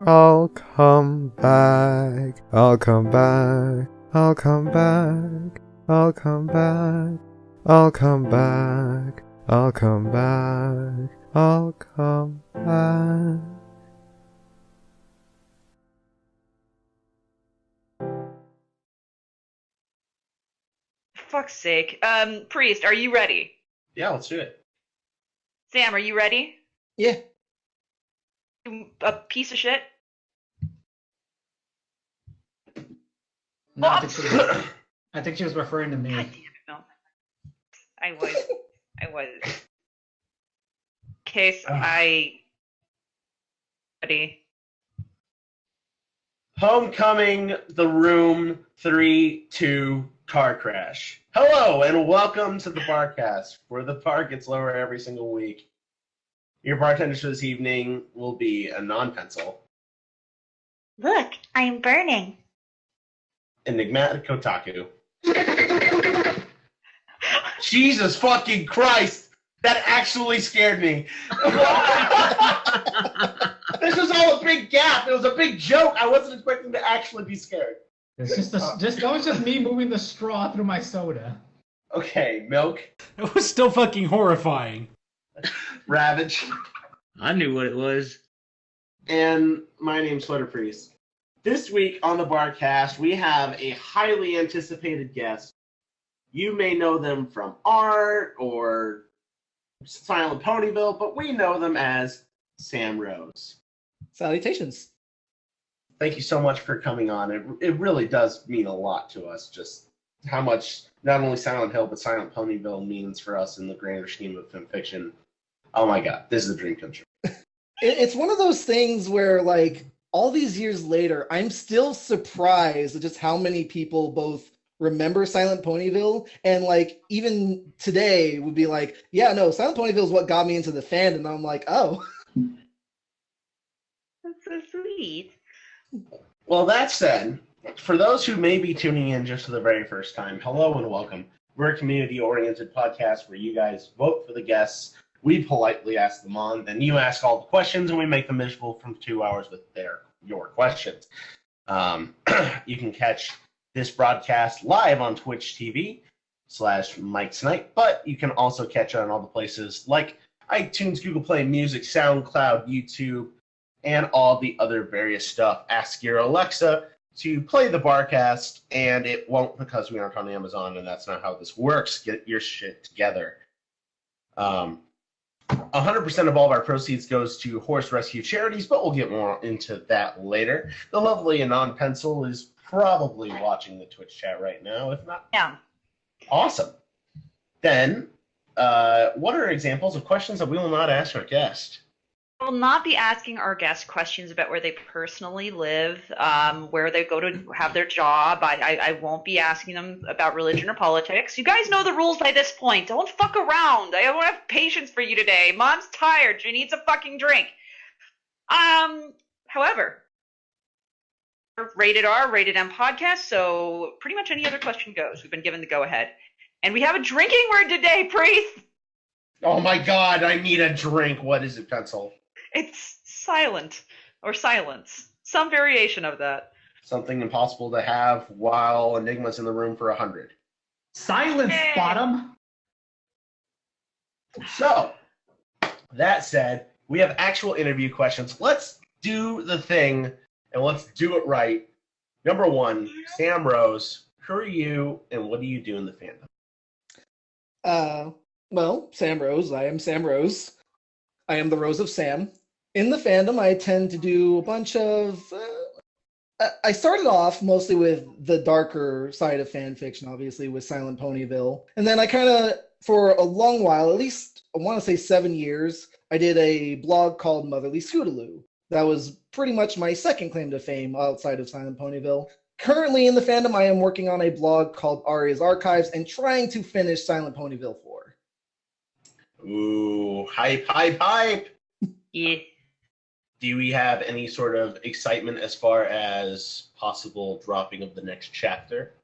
I'll come back. I'll come back. I'll come back. I'll come back. I'll come back. I'll come back. I'll come back. Fuck's sake. Priest, are you ready? Yeah, let's do it. Sam, are you ready? Yeah. You a piece of shit? No, Oh, I think she was referring to God me. damn it, no. I was. Case, ready. Homecoming, The Room, 3, 2, car crash. Hello, and welcome to the Barcast, where the bar gets lower every single week. Your bartenders for this evening will be a non-pencil, Look, I'm burning. enigmatic Kotaku. Jesus fucking Christ! That actually scared me. This was all a big gap. It was a big joke. I wasn't expecting to actually be scared. It's that was just me moving the straw through my soda. Okay, milk, It was still fucking horrifying. Ravage, I knew what it was. and my name's Sweater Priest. This week on the Barcast, we have a highly anticipated guest. You may know them from art or Silent Ponyville, but we know them as SamRose. Salutations. Thank you so much for coming on. It really does mean a lot to us, just how much not only Silent Hill, but Silent Ponyville means for us in the grander scheme of film fiction. Oh my god, this is a dream come true. It's one of those things where, like, all these years later, I'm still surprised at just how many people both remember Silent Ponyville and, like, even today would be like, yeah, no, Silent Ponyville is what got me into the fandom. And I'm like, oh. That's so sweet. Well, that said, for those who may be tuning in just for the very first time, hello and welcome. We're a community-oriented podcast where you guys vote for the guests. We politely ask them on, then you ask all the questions, and we make them miserable from 2 hours with your questions. You can catch this broadcast live on Twitch TV /Mike Snipe, but you can also catch it on all the places like iTunes, Google Play Music, SoundCloud, YouTube, and all the other various stuff. Ask your Alexa to play the Barcast, and it won't because we aren't on Amazon, and that's not how this works. Get your shit together. 100% of all of our proceeds goes to horse rescue charities, but we'll get more into that later. The lovely Anon Pencil is probably watching the Twitch chat right now, if not. Yeah. Awesome. Then, what are examples of questions that we will not ask our guest? We'll not be asking our guests questions about where they personally live, where they go to have their job. I won't be asking them about religion or politics. You guys know the rules by this point. Don't fuck around. I don't have patience for you today. Mom's tired. She needs a fucking drink. However, we're rated R, rated M podcast, so pretty much any other question goes. We've been given the go-ahead. And we have a drinking word today, Priest. Oh my god, I need a drink. What is it, Pencil? It's silent, or silence. Some variation of that. Something impossible to have while Enigma's in the room for 100. Silence, Hey. bottom. So, that said, we have actual interview questions. Let's do the thing, and let's do it right. Number one, SamRose, who are you, and what do you do in the fandom? Well, SamRose. I am SamRose. I am the Rose of Sam. In the fandom, I tend to do a bunch of... I started off mostly with the darker side of fan fiction, obviously, with Silent Ponyville. And then I kind of, for a long while, at least I want to say 7 years, I did a blog called Motherly Scootaloo. That was pretty much my second claim to fame outside of Silent Ponyville. Currently in the fandom, I am working on a blog called Aria's Archives and trying to finish Silent Ponyville 4. Ooh, hype, hype, hype! Yeah. Do we have any sort of excitement as far as possible dropping of the next chapter?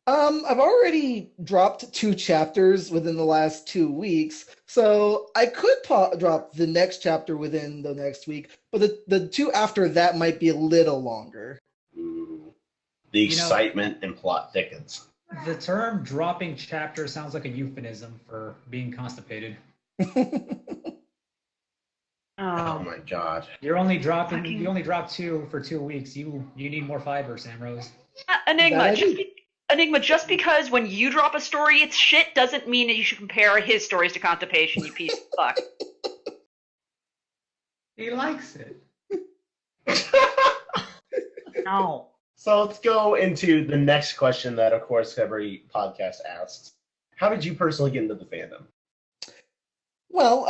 I've already dropped 2 chapters within the last 2 weeks, so I could drop the next chapter within the next week, but the two after that might be a little longer. Ooh. The You know- excitement and plot thickens. The term dropping chapter sounds like a euphemism for being constipated. Oh my god. You only drop 2 for 2 weeks. You need more fiber, SamRose. Enigma, That Enigma, just because when you drop a story it's shit doesn't mean that you should compare his stories to Constipation, you piece of fuck. He likes it. No. So let's go into the next question that, of course, every podcast asks. How did you personally get into the fandom? Well,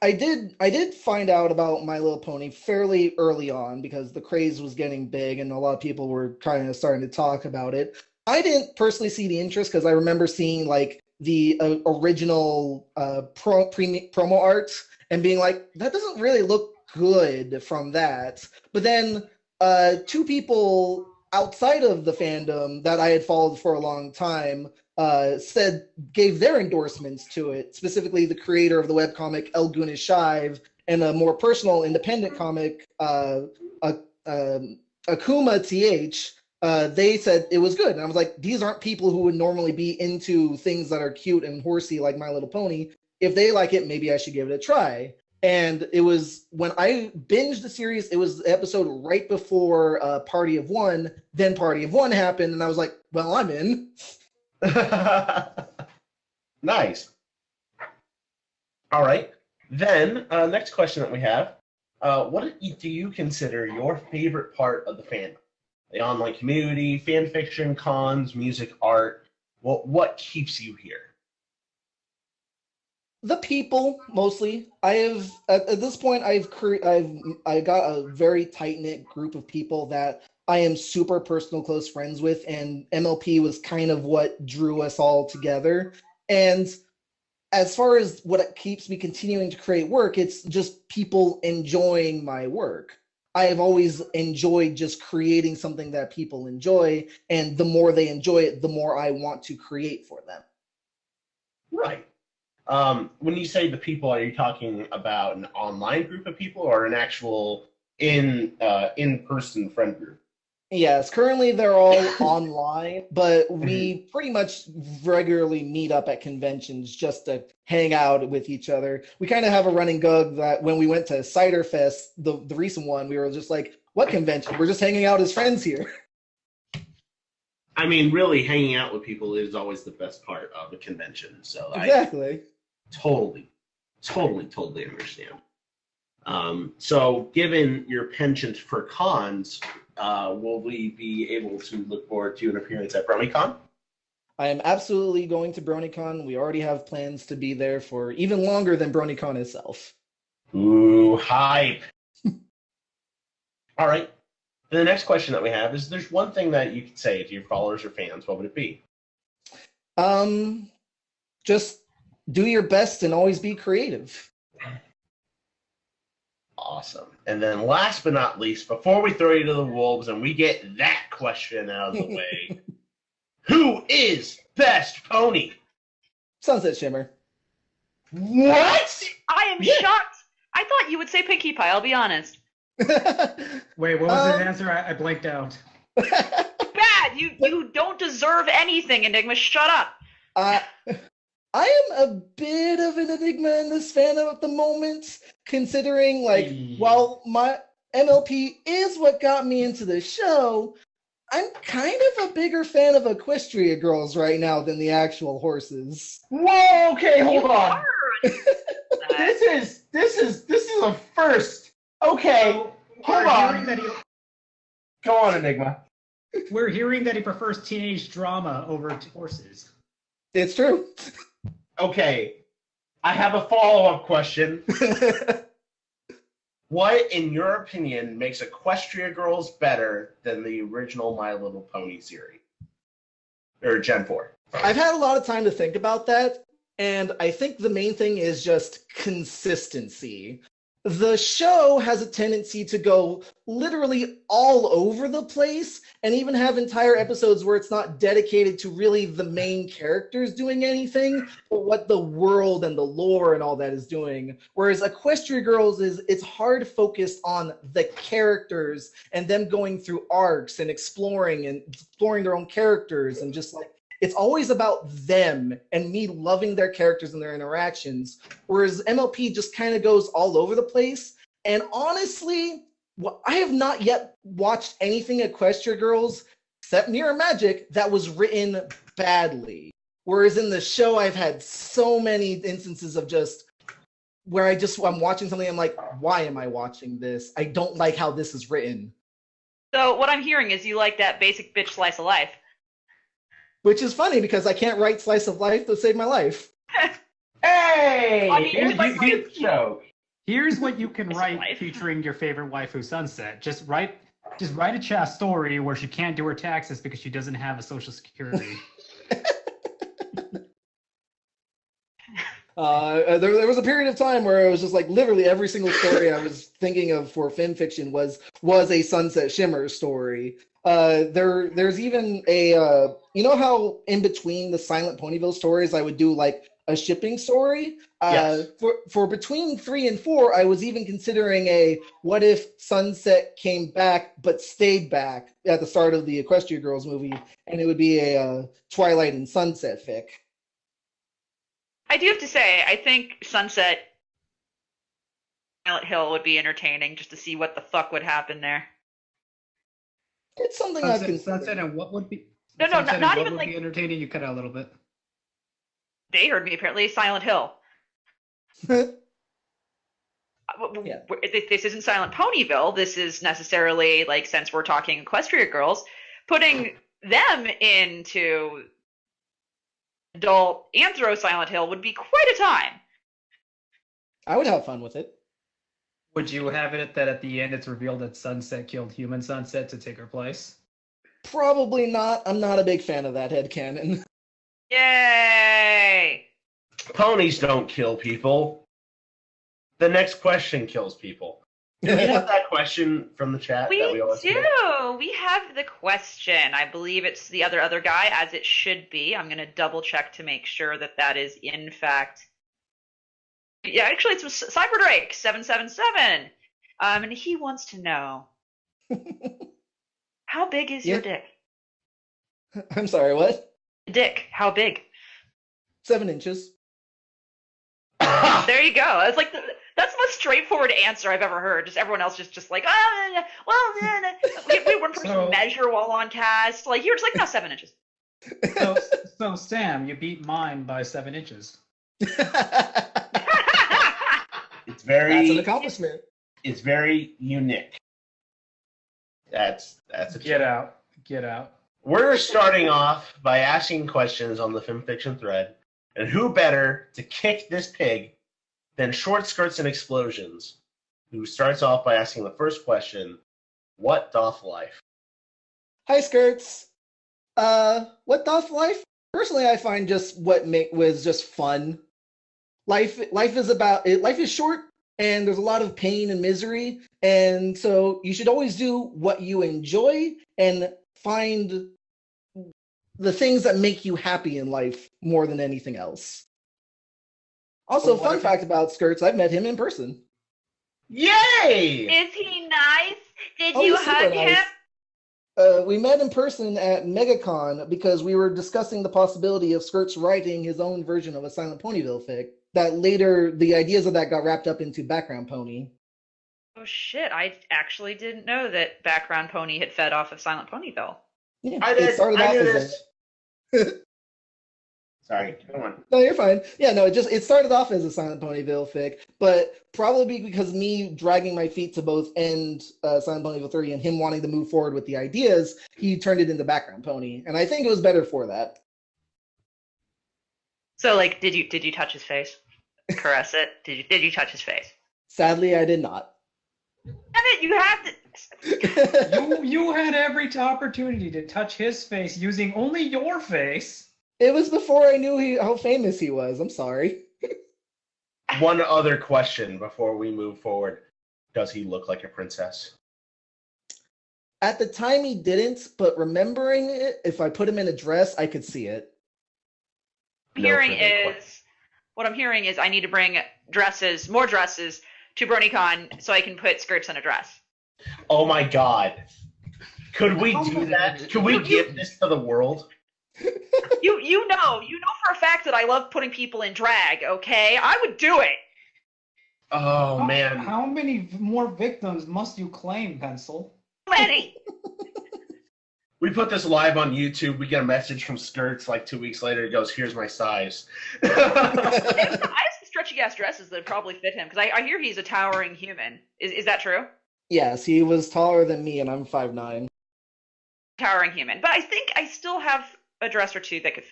I did find out about My Little Pony fairly early on because the craze was getting big and a lot of people were kind of starting to talk about it. I didn't personally see the interest because I remember seeing like the original promo art and being like, that doesn't really look good from that. But then two people outside of the fandom that I had followed for a long time gave their endorsements to it, specifically the creator of the webcomic El Gunish Shive and a more personal independent comic, Akuma TH. They said it was good. And I was like, these aren't people who would normally be into things that are cute and horsey like My Little Pony. If they like it, maybe I should give it a try. And it was when I binged the series, it was the episode right before Party of One. Then Party of One happened, and I was like, well, I'm in. Nice. All right. Then, next question that we have. What do you consider your favorite part of the fandom? The online community, fan fiction, cons, music, art. What keeps you here? The people mostly. I have at this point I got a very tight knit group of people that I am super personal close friends with, and MLP was kind of what drew us all together. And as far as what keeps me continuing to create work, it's just people enjoying my work. I have always enjoyed just creating something that people enjoy, and the more they enjoy it, the more I want to create for them. Right. When you say the people, are you talking about an online group of people or an actual in-person friend group? Yes, currently they're all online, but we pretty much regularly meet up at conventions just to hang out with each other. We kind of have a running gag that when we went to Cider Fest, the recent one, we were just like, what convention? We're just hanging out as friends here. I mean, really, hanging out with people is always the best part of a convention. So Exactly. I totally understand. So, given your penchant for cons, will we be able to look forward to an appearance at BronyCon? I am absolutely going to BronyCon. We already have plans to be there for even longer than BronyCon itself. Ooh, hype. All right. The next question that we have is, there's one thing that you could say to your followers or fans. What would it be? Just do your best and always be creative. Awesome. And then last but not least, before we throw you to the wolves and we get that question out of the way, who is best pony? Sunset Shimmer. What? I am shocked. I thought you would say Pinkie Pie, I'll be honest. Wait, what was the answer? I blanked out. Bad! You don't deserve anything, Enigma. Shut up. I am a bit of an enigma in this fandom at the moment, considering, like, while my MLP is what got me into the show, I'm kind of a bigger fan of Equestria girls right now than the actual horses. Whoa, okay, hold on. This is a first. Okay, hold on. Go on, Enigma. We're hearing that he prefers teenage drama over horses. It's true. Okay, I have a follow-up question. What, in your opinion, makes Equestria Girls better than the original My Little Pony series? Or Gen 4? I've had a lot of time to think about that, and I think the main thing is just consistency. The show has a tendency to go literally all over the place and even have entire episodes where it's not dedicated to really the main characters doing anything, but what the world and the lore and all that is doing. Whereas Equestria Girls it's hard focused on the characters and them going through arcs and exploring their own characters and just like it's always about them and me loving their characters and their interactions, whereas MLP just kind of goes all over the place. And honestly, I have not yet watched anything Equestria Girls, except Mirror Magic, that was written badly. Whereas in the show, I've had so many instances of just where I'm watching something, I'm like, why am I watching this? I don't like how this is written. So what I'm hearing is you like that basic bitch slice of life. Which is funny because I can't write slice of life to save my life. Hey! I mean, Here's my you- joke. Here's what you can It's write life. featuring your favorite waifu Sunset. Just write a chat story where she can't do her taxes because she doesn't have a social security. There was a period of time where it was just like literally every single story I was thinking of for fan fiction was a Sunset Shimmer story. There's even a you know how in between the Silent Ponyville stories I would do like a shipping story. Yes. For between 3 and 4, I was even considering a what if Sunset came back but stayed back at the start of the Equestria Girls movie, and it would be a Twilight and Sunset fic. I do have to say, I think Sunset Silent Hill would be entertaining just to see what the fuck would happen there. It's something I've considered. Sunset and what would be? No, no, Sunset and not what even would like- be entertaining. You cut out a little bit. They heard me apparently. Silent Hill. Yeah. This isn't Silent Ponyville. This is necessarily like, since we're talking Equestria Girls, putting them into adult Anthro Silent Hill would be quite a time. I would have fun with it. Would you have it that at the end it's revealed that Sunset killed Human Sunset to take her place? Probably not. I'm not a big fan of that headcanon. Yay! Ponies don't kill people. The next question kills people. Do we have that question from the chat We that we always do. get? We have the question. I believe it's the other guy, as it should be. I'm going to double check to make sure that that is in fact. Yeah, actually, it's Cyberdrake 777, and he wants to know how big is your dick? I'm sorry, what? Dick, how big? 7 inches. There you go. It's like that's the most straightforward answer I've ever heard. Just everyone else just like, we one person So- measure while on cast. Like you're just like, no, 7 inches. So Sam, you beat mine by 7 inches. It's That's an very accomplishment. it's very unique. That's a Get out. Get out. We're starting off by asking questions on the FimFiction thread, and who better to kick this pig than Short Skirts and Explosions, who starts off by asking the first question, what doth life? Hi, Skirts. What doth life? Personally, I find just what was just fun. Life is short, and there's a lot of pain and misery, and so you should always do what you enjoy and find the things that make you happy in life more than anything else. Also, Well, what fun if- fact about Skirts, I've met him in person. Yay! Is he nice? Did Oh, you he's super hug nice. him? We met in person at MegaCon because we were discussing the possibility of Skirts writing his own version of a Silent Ponyville fic. That later, the ideas of that got wrapped up into Background Pony. Oh shit! I actually didn't know that Background Pony had fed off of Silent Ponyville. Yeah, I did. it started I off knew as this. Sorry, come on. No, you're fine. Yeah, no, it started off as a Silent Ponyville fic, but probably because me dragging my feet to both end Silent Ponyville 3 and him wanting to move forward with the ideas, he turned it into Background Pony, and I think it was better for that. So, like, did you touch his face? Caress it? Did you touch his face? Sadly, I did not. Damn it! You have to. You had every opportunity to touch his face using only your face. It was before I knew how famous he was. I'm sorry. one other question before we move forward. Does he look like a princess? At the time, he didn't, but remembering it, if I put him in a dress, I could see it. What I'm hearing is I need to bring more dresses to BronyCon so I can put skirts on a dress. Oh my god. Could we do that? Could we give this to the world? You know for a fact that I love putting people in drag, okay? I would do it. Oh man. How many more victims must you claim, Pencil? Many. We put this live on YouTube. We get a message from Skirts like 2 weeks later. It goes, "Here's my size." I have some stretchy ass dresses that probably fit him because I hear he's a towering human. Is that true? Yes, he was taller than me, and I'm 5'9". Towering human, but I think I still have a dress or two that could,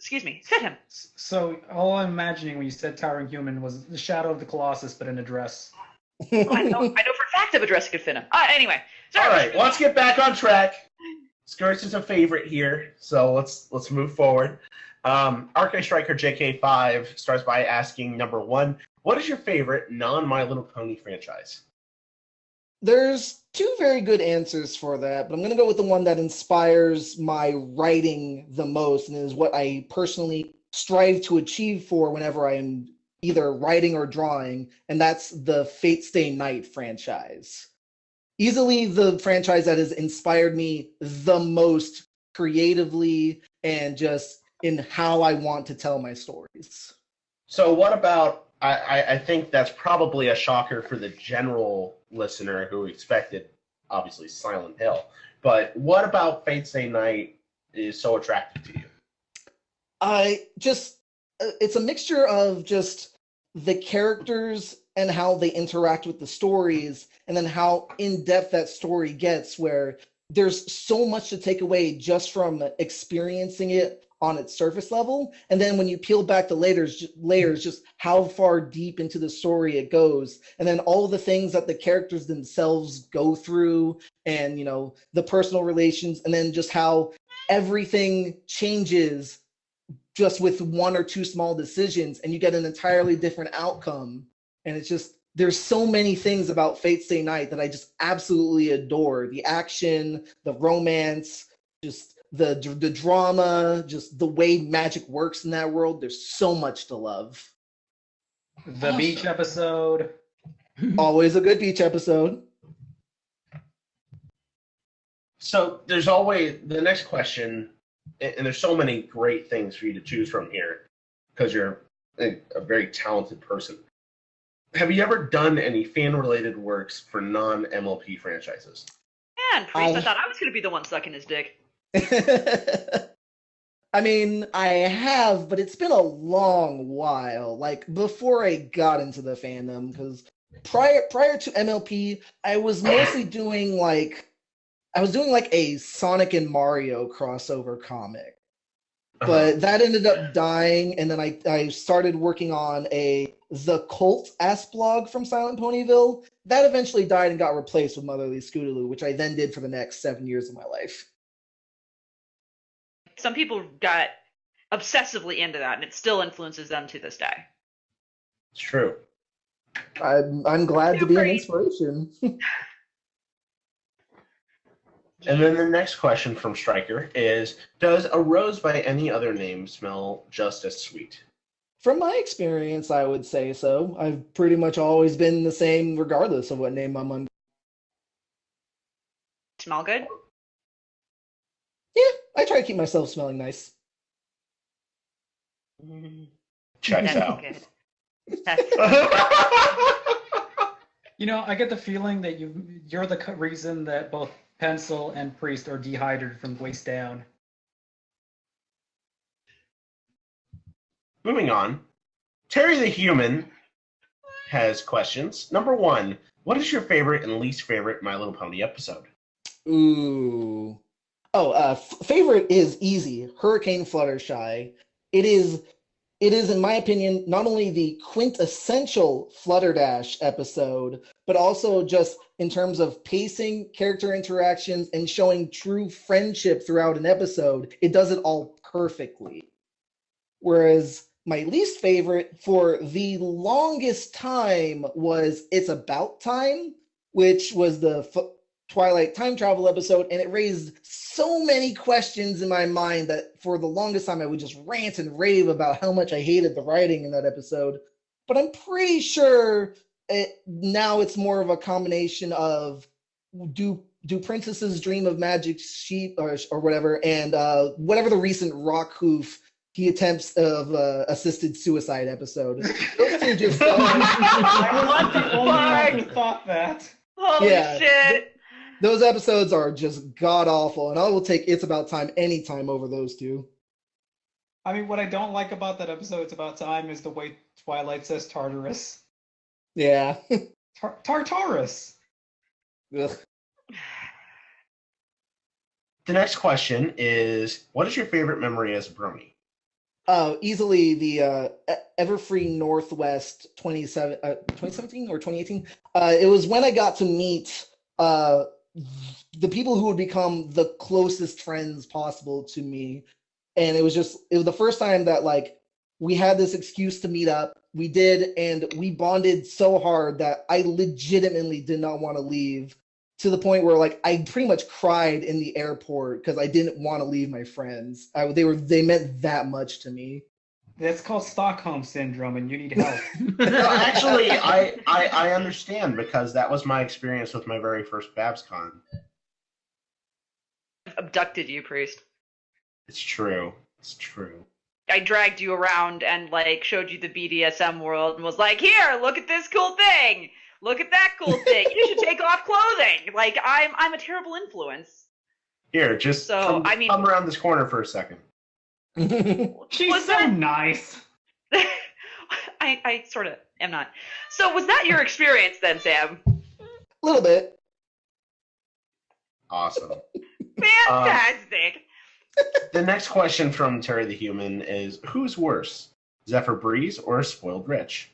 fit him. So all I'm imagining when you said towering human was the Shadow of the Colossus, but in a dress. I know for a fact of a dress that could fit him. Anyway, sorry. All right, let's get back on track. Skirts is a favorite here, so let's move forward. Arcade Striker JK5 starts by asking, number one, what is your favorite non-My Little Pony franchise? There's two very good answers for that, but I'm going to go with the one that inspires my writing the most and is what I personally strive to achieve for whenever I'm either writing or drawing, and that's the Fate Stay Night franchise. Easily the franchise that has inspired me the most creatively and just in how I want to tell my stories. So what about, I think that's probably a shocker for the general listener who expected, obviously, Silent Hill. But what about Fate Stay Night is so attractive to you? It's a mixture of just the characters and how they interact with the stories, and then how in-depth that story gets, where there's so much to take away just from experiencing it on its surface level, and then when you peel back the layers, just how far deep into the story it goes, and then all the things that the characters themselves go through, and the personal relations, and then just how everything changes just with one or two small decisions, and you get an entirely different outcome. And it's just, there's so many things about Fate Stay Night that I just absolutely adore. The action, the romance, just the drama, just the way magic works in that world. There's so much to love. The beach episode. Always a good beach episode. So there's always the next question, and there's so many great things for you to choose from here because you're a very talented person. Have you ever done any fan-related works for non-MLP franchises? Man, Priest, I thought I was going to be the one sucking his dick. I mean, I have, but it's been a long while. Like, before I got into the fandom, because prior to MLP, I was mostly doing like a Sonic and Mario crossover comic. But that ended up dying, and then I started working on The Cult-ass blog from Silent Ponyville. That eventually died and got replaced with Motherly Scootaloo, which I then did for the next 7 years of my life. Some people got obsessively into that, and it still influences them to this day. It's true. I'm glad to be an inspiration. And then the next question from Stryker is, does a rose by any other name smell just as sweet? From my experience, I would say so. I've pretty much always been the same regardless of what name I'm under. Smell good? Yeah, I try to keep myself smelling nice. Checks out. Good. I get the feeling that you're the reason that both Pencil and Priest are dehydrated from the waist down. Moving on, Terry the Human has questions. Number one, what is your favorite and least favorite My Little Pony episode? Ooh. Favorite is easy. Hurricane Fluttershy. It is, in my opinion, not only the quintessential Flutterdash episode, but also just in terms of pacing, character interactions, and showing true friendship throughout an episode. It does it all perfectly. Whereas My least favorite for the longest time was It's About Time, which was the Twilight time travel episode, and it raised so many questions in my mind that for the longest time I would just rant and rave about how much I hated the writing in that episode. But I'm pretty sure now it's more of a combination of do princesses dream of magic sheep or whatever, and whatever the recent rock hoof he attempts of assisted suicide episode. Those two just I was the only one who thought that. Holy Yeah. shit! those episodes are just god awful, and I will take It's About Time anytime over those two. I mean, what I don't like about that episode, It's About Time, is the way Twilight says Tartarus. Yeah. Tartarus. Ugh. The next question is, what is your favorite memory as a brony? Easily the Everfree Northwest 2017 or 2018. It was when I got to meet the people who would become the closest friends possible to me. And it was the first time that like we had this excuse to meet up. We did, and we bonded so hard that I legitimately did not want to leave, to the point where like I pretty much cried in the airport because I didn't want to leave my friends. They meant that much to me. That's called Stockholm Syndrome, and you need help. No, actually, I understand, because that was my experience with my very first BabsCon. Abducted you, priest. It's true. It's true. I dragged you around and like showed you the BDSM world and was like, "Here, look at this cool thing. Look at that cool thing. You should take off clothing." Like I'm a terrible influence. Here, just come around this corner for a second. She's so nice. I sort of am not. So was that your experience then, Sam? A little bit. Awesome. Fantastic. The next question from Terry the Human is, who's worse, Zephyr Breeze or Spoiled Rich?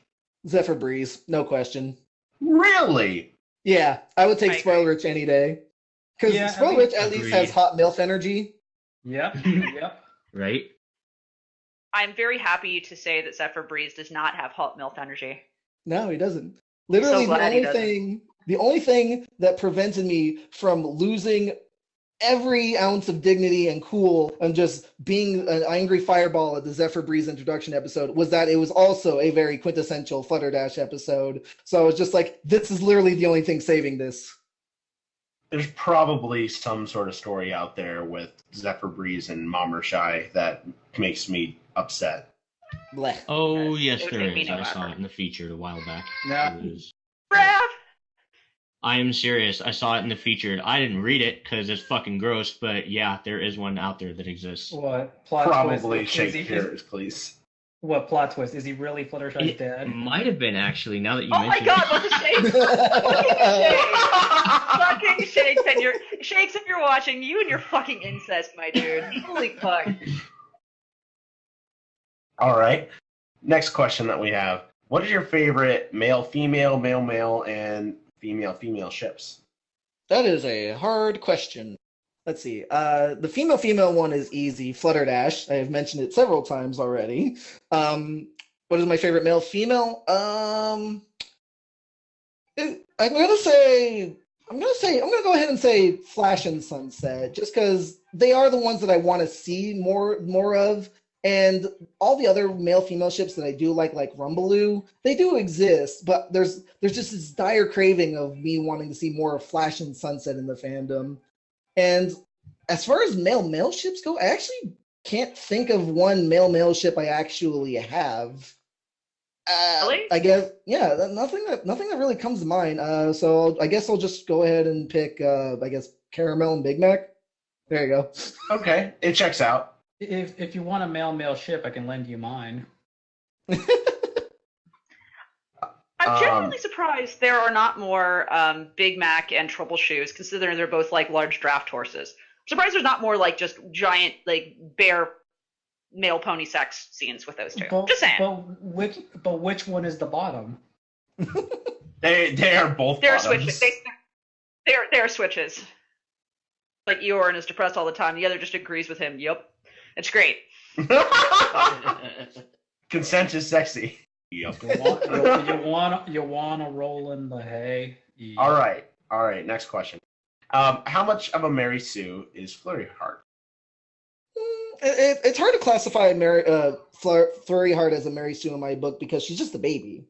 Zephyr Breeze, no question. Really? Yeah, I would take I Spoiled agree. Rich any day. Because Yeah, Spoiled Rich at least Agreed. has hot MILF energy. Yep. Yep. Right? I'm very happy to say that Zephyr Breeze does not have hot MILF energy. No, he doesn't. Literally, glad he doesn't. the only thing that prevented me from losing every ounce of dignity and cool and just being an angry fireball at the Zephyr Breeze introduction episode was that it was also a very quintessential Flutterdash episode. So I was just like, this is literally the only thing saving this. There's probably some sort of story out there with Zephyr Breeze and Mamarshai that makes me upset. Blech. Oh, Yes, yes, it would there make me is. no I saw effort. it in the featured a while back. Yeah. It was- Brav! I am serious. I saw it in the featured. I didn't read it because it's fucking gross, but yeah, there is one out there that exists. What plot Probably twist? Shakespeare's, please. What plot twist? Is he really Fluttershy's It dad? might have been, actually, now that you Oh my mention god, it. what the shakes! Fucking shakes if you're watching, you and your fucking incest, my dude. Holy fuck. All right. Next question that we have. What is your favorite male-female, male-male, and female-female ships? That is a hard question. Let's see. The female-female one is easy. Flutterdash. I have mentioned it several times already. What is my favorite male-female? I'm gonna go ahead and say Flash and Sunset, just because they are the ones that I want to see more of. And all the other male-female ships that I do like Rumbaloo, they do exist, but there's just this dire craving of me wanting to see more of Flash and Sunset in the fandom. And as far as male-male ships go, I actually can't think of one male-male ship I actually have. Really? I guess, yeah, nothing that really comes to mind. So I guess I'll just go ahead and pick, Caramel and Big Mac. There you go. Okay, it checks out. If you want a male ship, I can lend you mine. I'm genuinely surprised there are not more Big Mac and Troubleshoes, considering they're both like large draft horses. I'm surprised there's not more like just giant like bear male pony sex scenes with those two. Just saying. But which one is the bottom? They are both They're bottoms. switches. They're switches. Like Eorn is depressed all the time. The other just agrees with him. Yep. It's great. Consent is sexy. Yep. You wanna roll in the hay? Yeah. All right. Next question. How much of a Mary Sue is Flurry Heart? It's hard to classify Flurry Heart as a Mary Sue in my book because she's just a baby.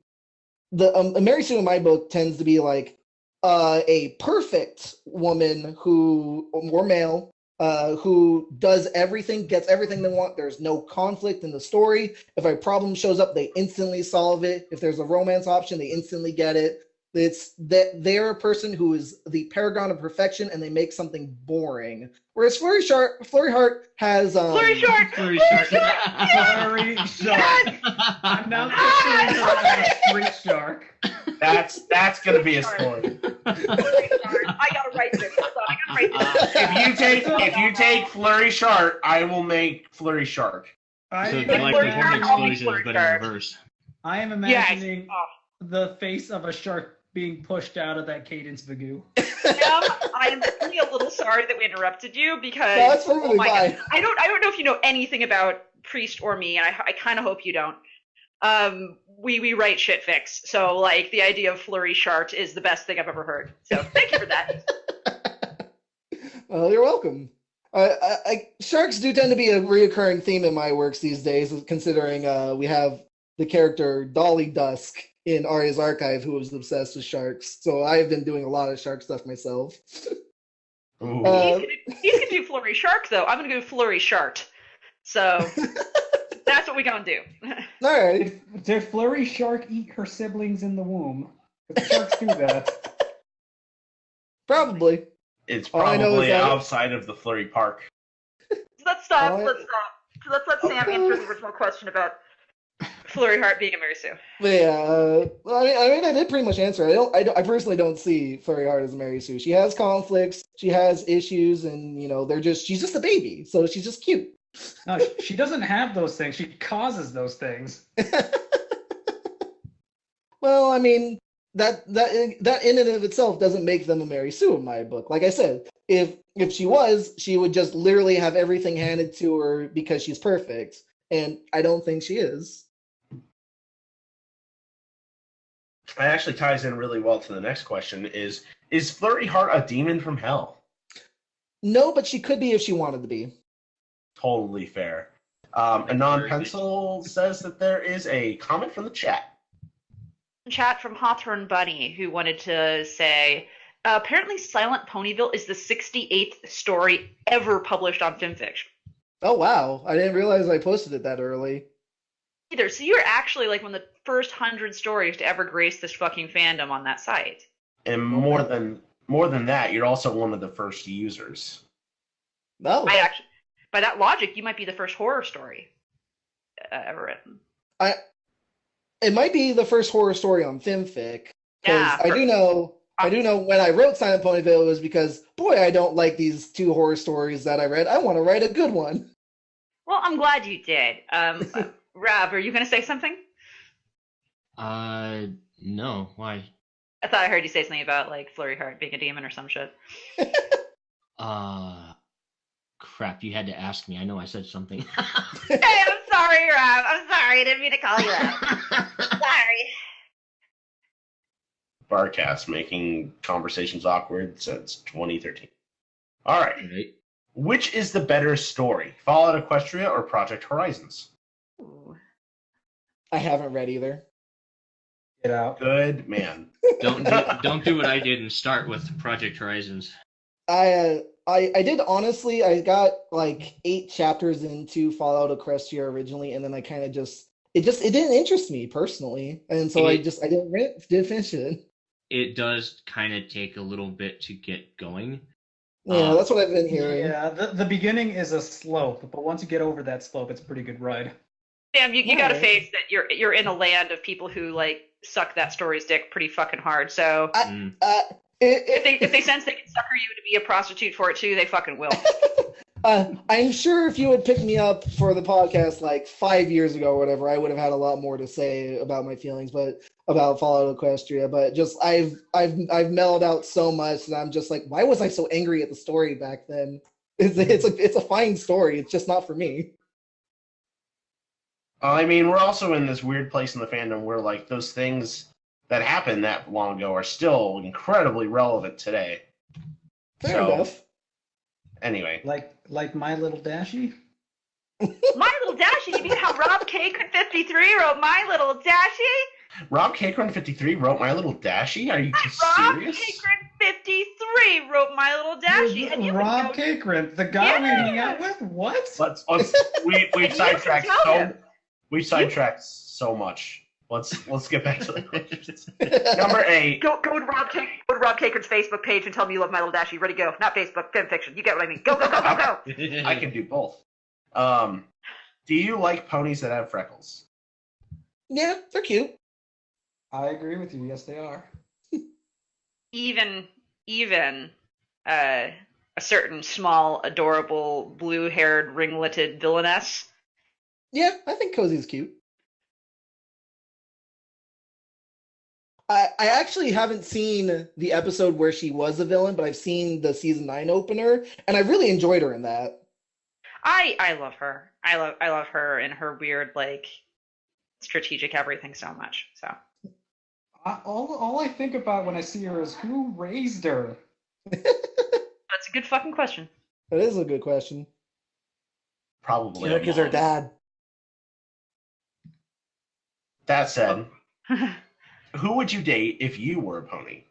A Mary Sue in my book tends to be like a perfect woman or male, who does everything, gets everything they want. There's no conflict in the story. If a problem shows up, they instantly solve it. If there's a romance option, they instantly get it. It's that they're a person who is the paragon of perfection, and they make something boring. Whereas Flurry Heart has Flurry Short. Flurry Shark. Flurry Shark. I'm now picturing her as a street shark. That's gonna be a story. I gotta write this. Hold on, I gotta write this. If you take Flurry Shark, I will make Flurry Shark. So I like Flurry the Shark, horn I'll be explosions, Flurry but Shark. in reverse. am imagining the face of a shark being pushed out of that Cadence Vigou. I'm really a little sorry that we interrupted you because That's perfectly fine. God. I don't know if you know anything about Priest or me, and I kind of hope you don't. We write shit fics, so like the idea of Flurry Shart is the best thing I've ever heard. So thank you for that. Well, you're welcome. Sharks do tend to be a reoccurring theme in my works these days, considering we have the character Dolly Dusk in Arya's Archive who was obsessed with sharks. So I've been doing a lot of shark stuff myself. Ooh. He's gonna do Flurry Shark though. I'm gonna go Flurry Shart. So that's what we gonna do. All right. Did Flurry Shark eat her siblings in the womb? 'Cause sharks do that. Probably. It's All I know is probably that- outside of the Flurry Park. Let's stop. Oh, Let's stop. Let's let Sam answer the original question about Flurry Heart being a Mary Sue. But yeah, I mean, I did pretty much answer. I personally don't see Flurry Heart as a Mary Sue. She has conflicts, she has issues, and she's just a baby, so she's just cute. No, she doesn't have those things. She causes those things. Well, I mean, that in and of itself doesn't make them a Mary Sue in my book. Like I said, if she was, she would just literally have everything handed to her because she's perfect, and I don't think she is. That actually ties in really well to the next question: Is Flurry Heart a demon from hell? No, but she could be if she wanted to be. Totally fair. Anon Pencil says that there is a comment from the chat. Chat from Hawthorne Bunny, who wanted to say, apparently Silent Ponyville is the 68th story ever published on FimFiction. Oh wow, I didn't realize I posted it that early. Either. So you're actually like one of the first 100 stories to ever grace this fucking fandom on that site. And more than that, you're also one of the first users. No, By that logic, you might be the first horror story ever written. it might be the first horror story on FimFic. Yeah, I do know when I wrote Silent Ponyville, it was because, boy, I don't like these two horror stories that I read. I want to write a good one. Well, I'm glad you did. Rob, are you going to say something? No. Why? I thought I heard you say something about like Flurry Heart being a demon or some shit. Crap, you had to ask me. I know I said something. Hey, I'm sorry, Rob. I'm sorry. I didn't mean to call you out. Sorry. Barcast, making conversations awkward since 2013. All right. Right. Which is the better story, Fallout Equestria or Project Horizons? Ooh. I haven't read either. Get out. Good man. Don't do what I did and start with Project Horizons. I did honestly. I got like 8 chapters into Fallout Equestria originally, and then I kind of it didn't interest me personally, and so I didn't finish it. It does kind of take a little bit to get going. Yeah, that's what I've been hearing. Yeah, the beginning is a slope, but once you get over that slope, it's a pretty good ride. Sam, you gotta face that you're in a land of people who like suck that story's dick pretty fucking hard. So if they sense they can sucker you to be a prostitute for it too, they fucking will. I'm sure if you had picked me up for the podcast like 5 years ago or whatever, I would have had a lot more to say about my feelings, but about Fallout Equestria. But just I've mellowed out so much that I'm just like, why was I so angry at the story back then? It's a fine story. It's just not for me. I mean, we're also in this weird place in the fandom where, like, those things that happened that long ago are still incredibly relevant today. Fair enough. Anyway. Like My Little Dashie? My Little Dashie? You mean how Rob Cakron53 wrote My Little Dashie? Rob Cakron53 wrote My Little Dashie? Are you serious? Rob Cakron53 wrote My Little Dashie. And you Rob Cakron, the guy we hang out with? What? We've sidetracked so much. Let's get back to the questions. Number 8. Go to Rob Cakron's Facebook page and tell me you love My Little Dashie. Ready, go. Not Facebook, fanfiction. You get what I mean. Go. I can do both. Do you like ponies that have freckles? Yeah, they're cute. I agree with you. Yes, they are. Even a certain small, adorable, blue-haired, ringleted villainess. Yeah, I think Cozy's cute. I actually haven't seen the episode where she was a villain, but I've seen the season 9 opener, and I really enjoyed her in that. I love her. I love her and her weird, like, strategic everything so much. So all I think about when I see her is who raised her. That's a good fucking question. That is a good question. Probably. Eric is her dad. That said, who would you date if you were a pony?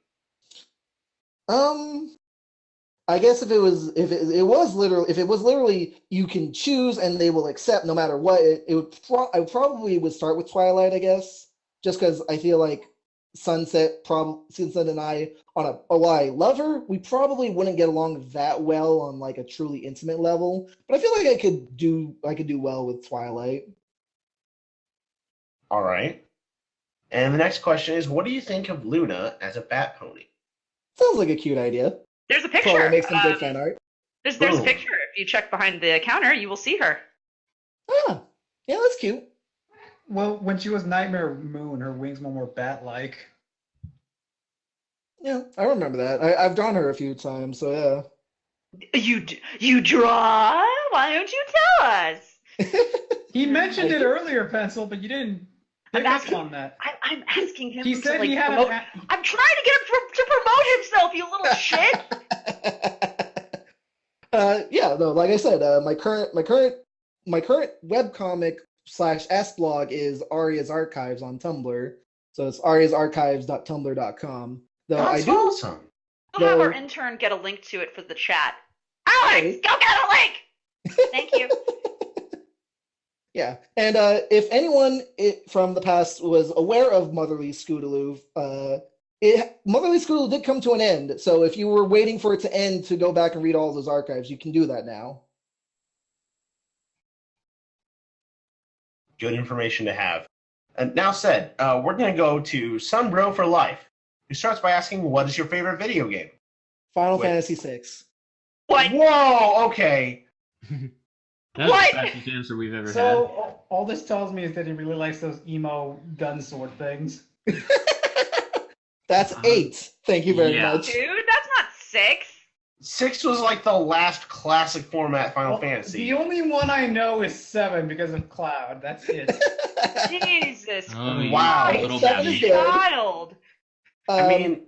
I guess if it was literally you can choose and they will accept no matter what, I probably would start with Twilight, I guess, just because I feel like Sunset and I while I love her, we probably wouldn't get along that well on like a truly intimate level. But I feel like I could do well with Twilight. All right. And the next question is, what do you think of Luna as a bat pony? Sounds like a cute idea. There's a picture. Probably make some good fan art. There's a picture. If you check behind the counter, you will see her. Ah, yeah, that's cute. Well, when she was Nightmare Moon, her wings were more bat-like. Yeah, I remember that. I've drawn her a few times, so yeah. You draw? Why don't you tell us? He mentioned it earlier, Pencil, but you didn't pick up on that. I'm asking him. He to, said like, he had promote. I'm trying to get him to promote himself. You little shit. Yeah, no, like I said, my current webcomic /S blog is Aria's Archives on Tumblr. So it's ariasarchives.tumblr.com. That's awesome. We'll have our intern get a link to it for the chat. Alex, go get a link! Thank you. Yeah, and if anyone from the past was aware of Motherly Scootaloo, Motherly Scootaloo did come to an end. So if you were waiting for it to end to go back and read all those archives, you can do that now. Good information to have. And now said, we're going to go to Sunbro for Life, who starts by asking, what is your favorite video game? Final Fantasy VI. What? Whoa, okay. That's What? the fastest answer we've ever had. So all this tells me is that he really likes those emo gun sword things. That's 8. Thank you very much. Dude, that's not 6. 6 was like the last classic format Final Fantasy. The only one I know is 7 because of Cloud. That's it. Jesus wow. Christ, child. I mean,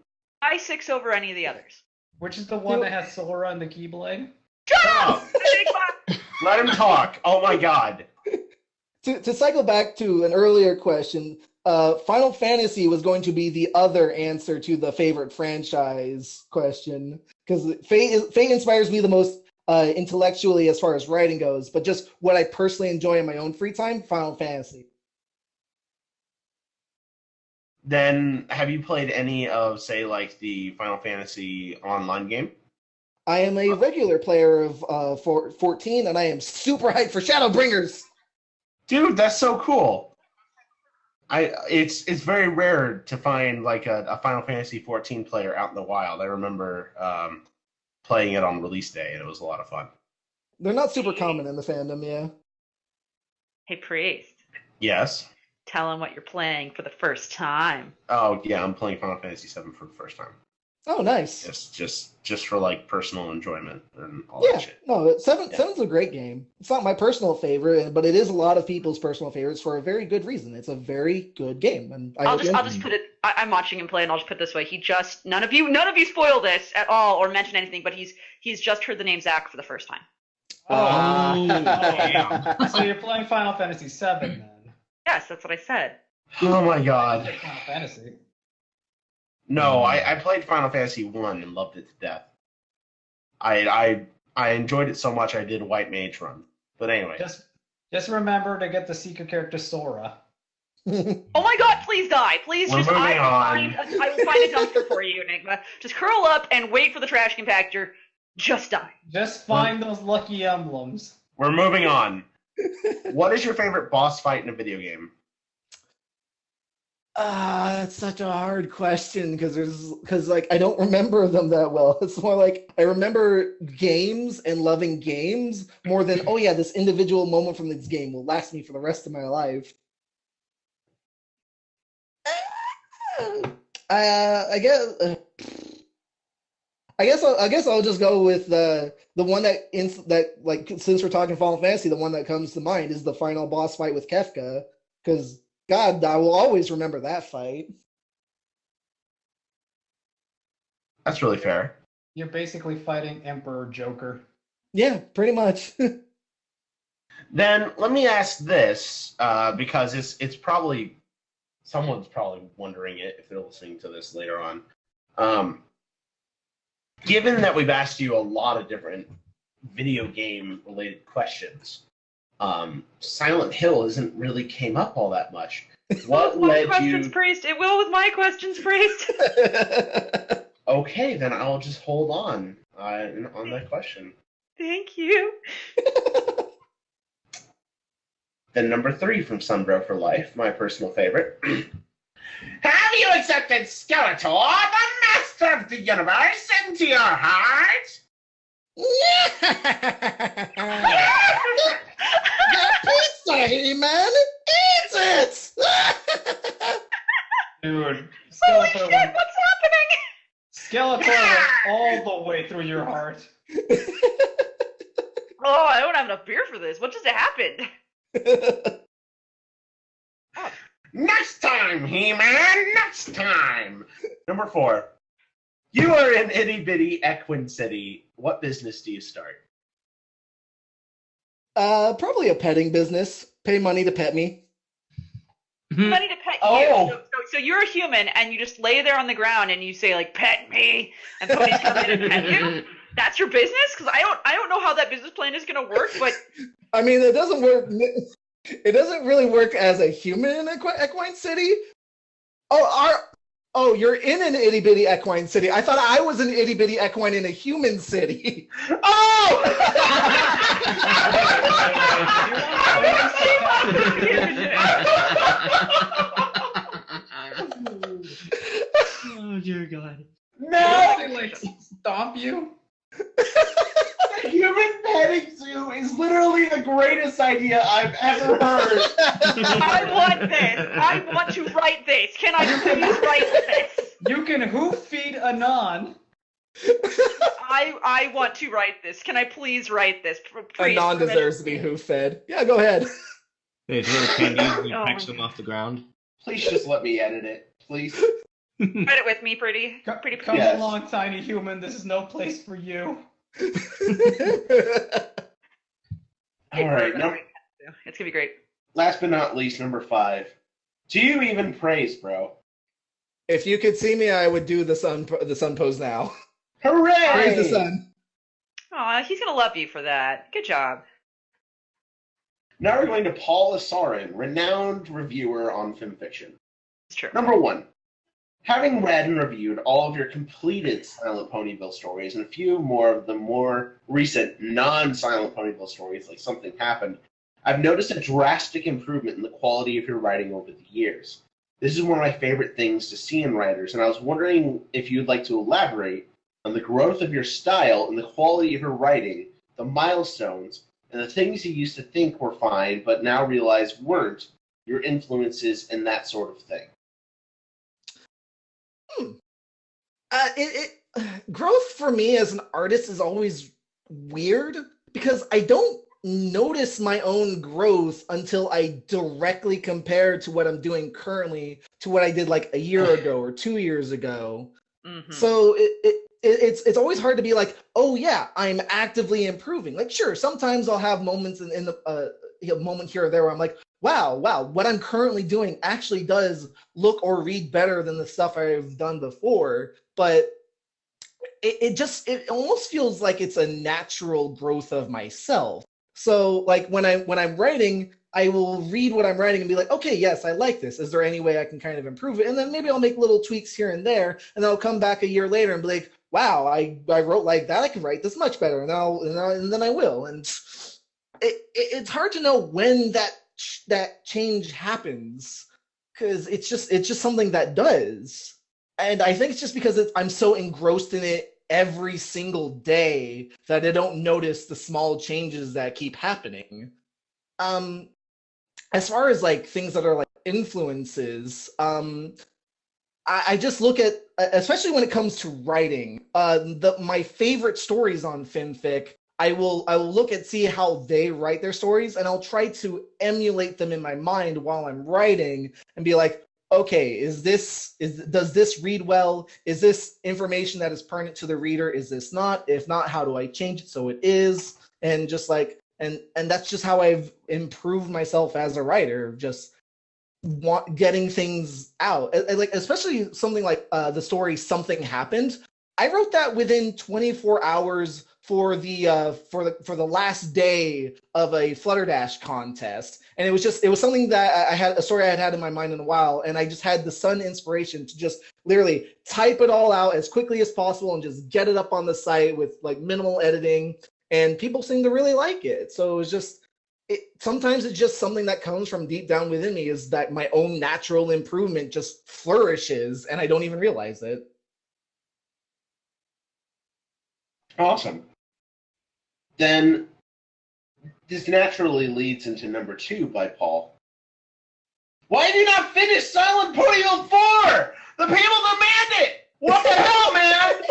I 6 over any of the others. Which is the one that has Sora and the Keyblade? Shut up! Let him talk. Oh my god. To cycle back to an earlier question, Final Fantasy was going to be the other answer to the favorite franchise question, because Fate inspires me the most intellectually as far as writing goes, but just what I personally enjoy in my own free time, Final Fantasy. Then, have you played any of, say, like the Final Fantasy online game? I am a regular player of 14, and I am super hyped for Shadowbringers. Dude, that's so cool. It's very rare to find like a Final Fantasy 14 player out in the wild. I remember playing it on release day, and it was a lot of fun. They're not super common in the fandom, yeah. Hey, Priest. Yes. Tell him what you're playing for the first time. Oh yeah, I'm playing Final Fantasy VII for the first time. Oh, nice. Just for like personal enjoyment and all Yeah, that shit. no, Seven's a great game. It's not my personal favorite, but it is a lot of people's personal favorites for a very good reason. It's a very good game, and I'll just put it. I'm watching him play, and I'll just put it this way. He just none of you spoil this at all or mention anything, but he's just heard the name Zach for the first time. Damn. So you're playing Final Fantasy VII then? Yes, that's what I said. Oh my god. Final Fantasy. No, I played Final Fantasy 1 and loved it to death. I enjoyed it so much I did a White Mage run. But anyway. Just remember to get the secret character Sora. Oh my god, please die. Please We're just moving I will find a dumpster for you, Enigma. Just curl up and wait for the trash compactor. Just die. Just find those lucky emblems. We're moving on. What is your favorite boss fight in a video game? That's such a hard question because like I don't remember them that well. It's more like I remember games and loving games more than oh yeah, this individual moment from this game will last me for the rest of my life. I guess I'll just go with the one that like since we're talking Final Fantasy, the one that comes to mind is the final boss fight with Kefka because. God, I will always remember that fight. That's really fair. You're basically fighting Emperor Joker. Yeah, pretty much. Then let me ask this, because it's probably someone's probably wondering it if they're listening to this later on. Given that we've asked you a lot of different video game related questions, Silent Hill isn't really came up all that much. What led questions, you? Priest. It will with my questions, Priest. Okay, then I'll just hold on that question. Thank you. Then number 3 from Sunbro for Life, my personal favorite. Have you accepted Skeletor, the master of the universe, into your heart? That pizza, He-Man! Eat it! Dude, Holy shit, what's happening? Skeletor went all the way through your heart. Oh, I don't have enough beer for this. What just happened? Next time, He-Man, next time! Number 4. You are in itty bitty Equin City. What business do you start? Probably a petting business. Pay money to pet me. Money to pet you. So you're a human, and you just lay there on the ground, and you say like, "Pet me," and ponies come in and pet you. That's your business? Because I don't know how that business plan is gonna work, but I mean, it doesn't work. It doesn't really work as a human in Equine City. Oh, you're in an itty bitty equine city. I thought I was an itty bitty equine in a human city. Oh! Oh dear God. No! Did they, like, stomp you? The human petting zoo is literally the greatest idea I've ever heard. I want this. I want to write this. Can I please write this? You can hoof feed Anon. I want to write this. Can I please write this? Anon deserves to be hoof fed. Yeah, go ahead. It's little candies and you Oh pecks my them off the ground. Please just let me edit it, please. Write it with me, pretty. Come Yes. along, tiny human. This is no place for you. All right, It's gonna be great. last but not least, number 5. Do you even praise, bro? If you could see me, I would do the sun pose now. Hooray! Praise the sun. Aw, he's gonna love you for that. Good job. Now we're going to Paul Asarin, renowned reviewer on FimFiction. It's true. Number 1. Having read and reviewed all of your completed Silent Ponyville stories and a few more of the more recent non-Silent Ponyville stories, like Something Happened, I've noticed a drastic improvement in the quality of your writing over the years. This is one of my favorite things to see in writers, and I was wondering if you'd like to elaborate on the growth of your style and the quality of your writing, the milestones, and the things you used to think were fine but now realize weren't, your influences, and that sort of thing. Growth for me as an artist is always weird because I don't notice my own growth until I directly compare to what I'm doing currently to what I did like a year ago or 2 years ago. Mhm. So it's always hard to be like, oh yeah, I'm actively improving. Like sure, sometimes I'll have moments in the moment here or there where I'm like, wow, what I'm currently doing actually does look or read better than the stuff I've done before. But it almost feels like it's a natural growth of myself. So like when I'm writing, I will read what I'm writing and be like, okay, yes, I like this. Is there any way I can kind of improve it? And then maybe I'll make little tweaks here and there, and then I'll come back a year later and be like, wow, I wrote like that. I can write this much better, and then I will. And it's hard to know when that change happens because it's just something that does. And I think it's just because I'm so engrossed in it every single day that I don't notice the small changes that keep happening. As far as like things that are like influences, I just look at, especially when it comes to writing, my favorite stories on FinFic. I will look and see how they write their stories, and I'll try to emulate them in my mind while I'm writing, and be like, okay, does this read well? Is this information that is pertinent to the reader? Is this not? If not, how do I change it so it is? And just like, and that's just how I've improved myself as a writer. Just getting things out, like especially something like the story "Something Happened." I wrote that within 24 hours for the last day of a Flutterdash contest, and it was something that I had a story I had in my mind in a while, and I just had the sudden inspiration to just literally type it all out as quickly as possible and just get it up on the site with like minimal editing, and people seem to really like it. So it was just sometimes it's just something that comes from deep down within me, is that my own natural improvement just flourishes and I don't even realize it. Awesome. Then this naturally leads into number 2 by Paul. Why did you not finish Silent Ponyville 4? The people demand it! What the hell, man?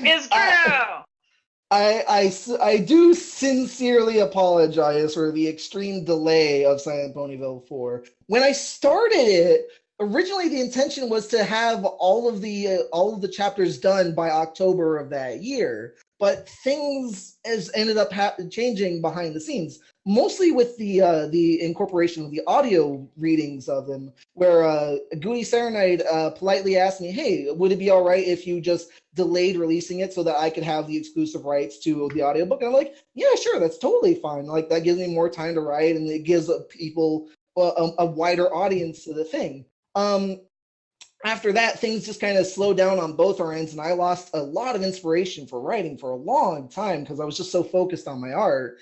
It's true! I do sincerely apologize for the extreme delay of Silent Ponyville 4. When I started it, originally the intention was to have all of the chapters done by October of that year, but things has ended up changing behind the scenes, mostly with the incorporation of the audio readings of them, where Goody Serenade politely asked me, hey, would it be all right if you just delayed releasing it so that I could have the exclusive rights to the audiobook? And I'm like, yeah, sure, that's totally fine. Like, that gives me more time to write, and it gives people a wider audience to the thing. After that, things just kind of slowed down on both our ends, and I lost a lot of inspiration for writing for a long time because I was just so focused on my art.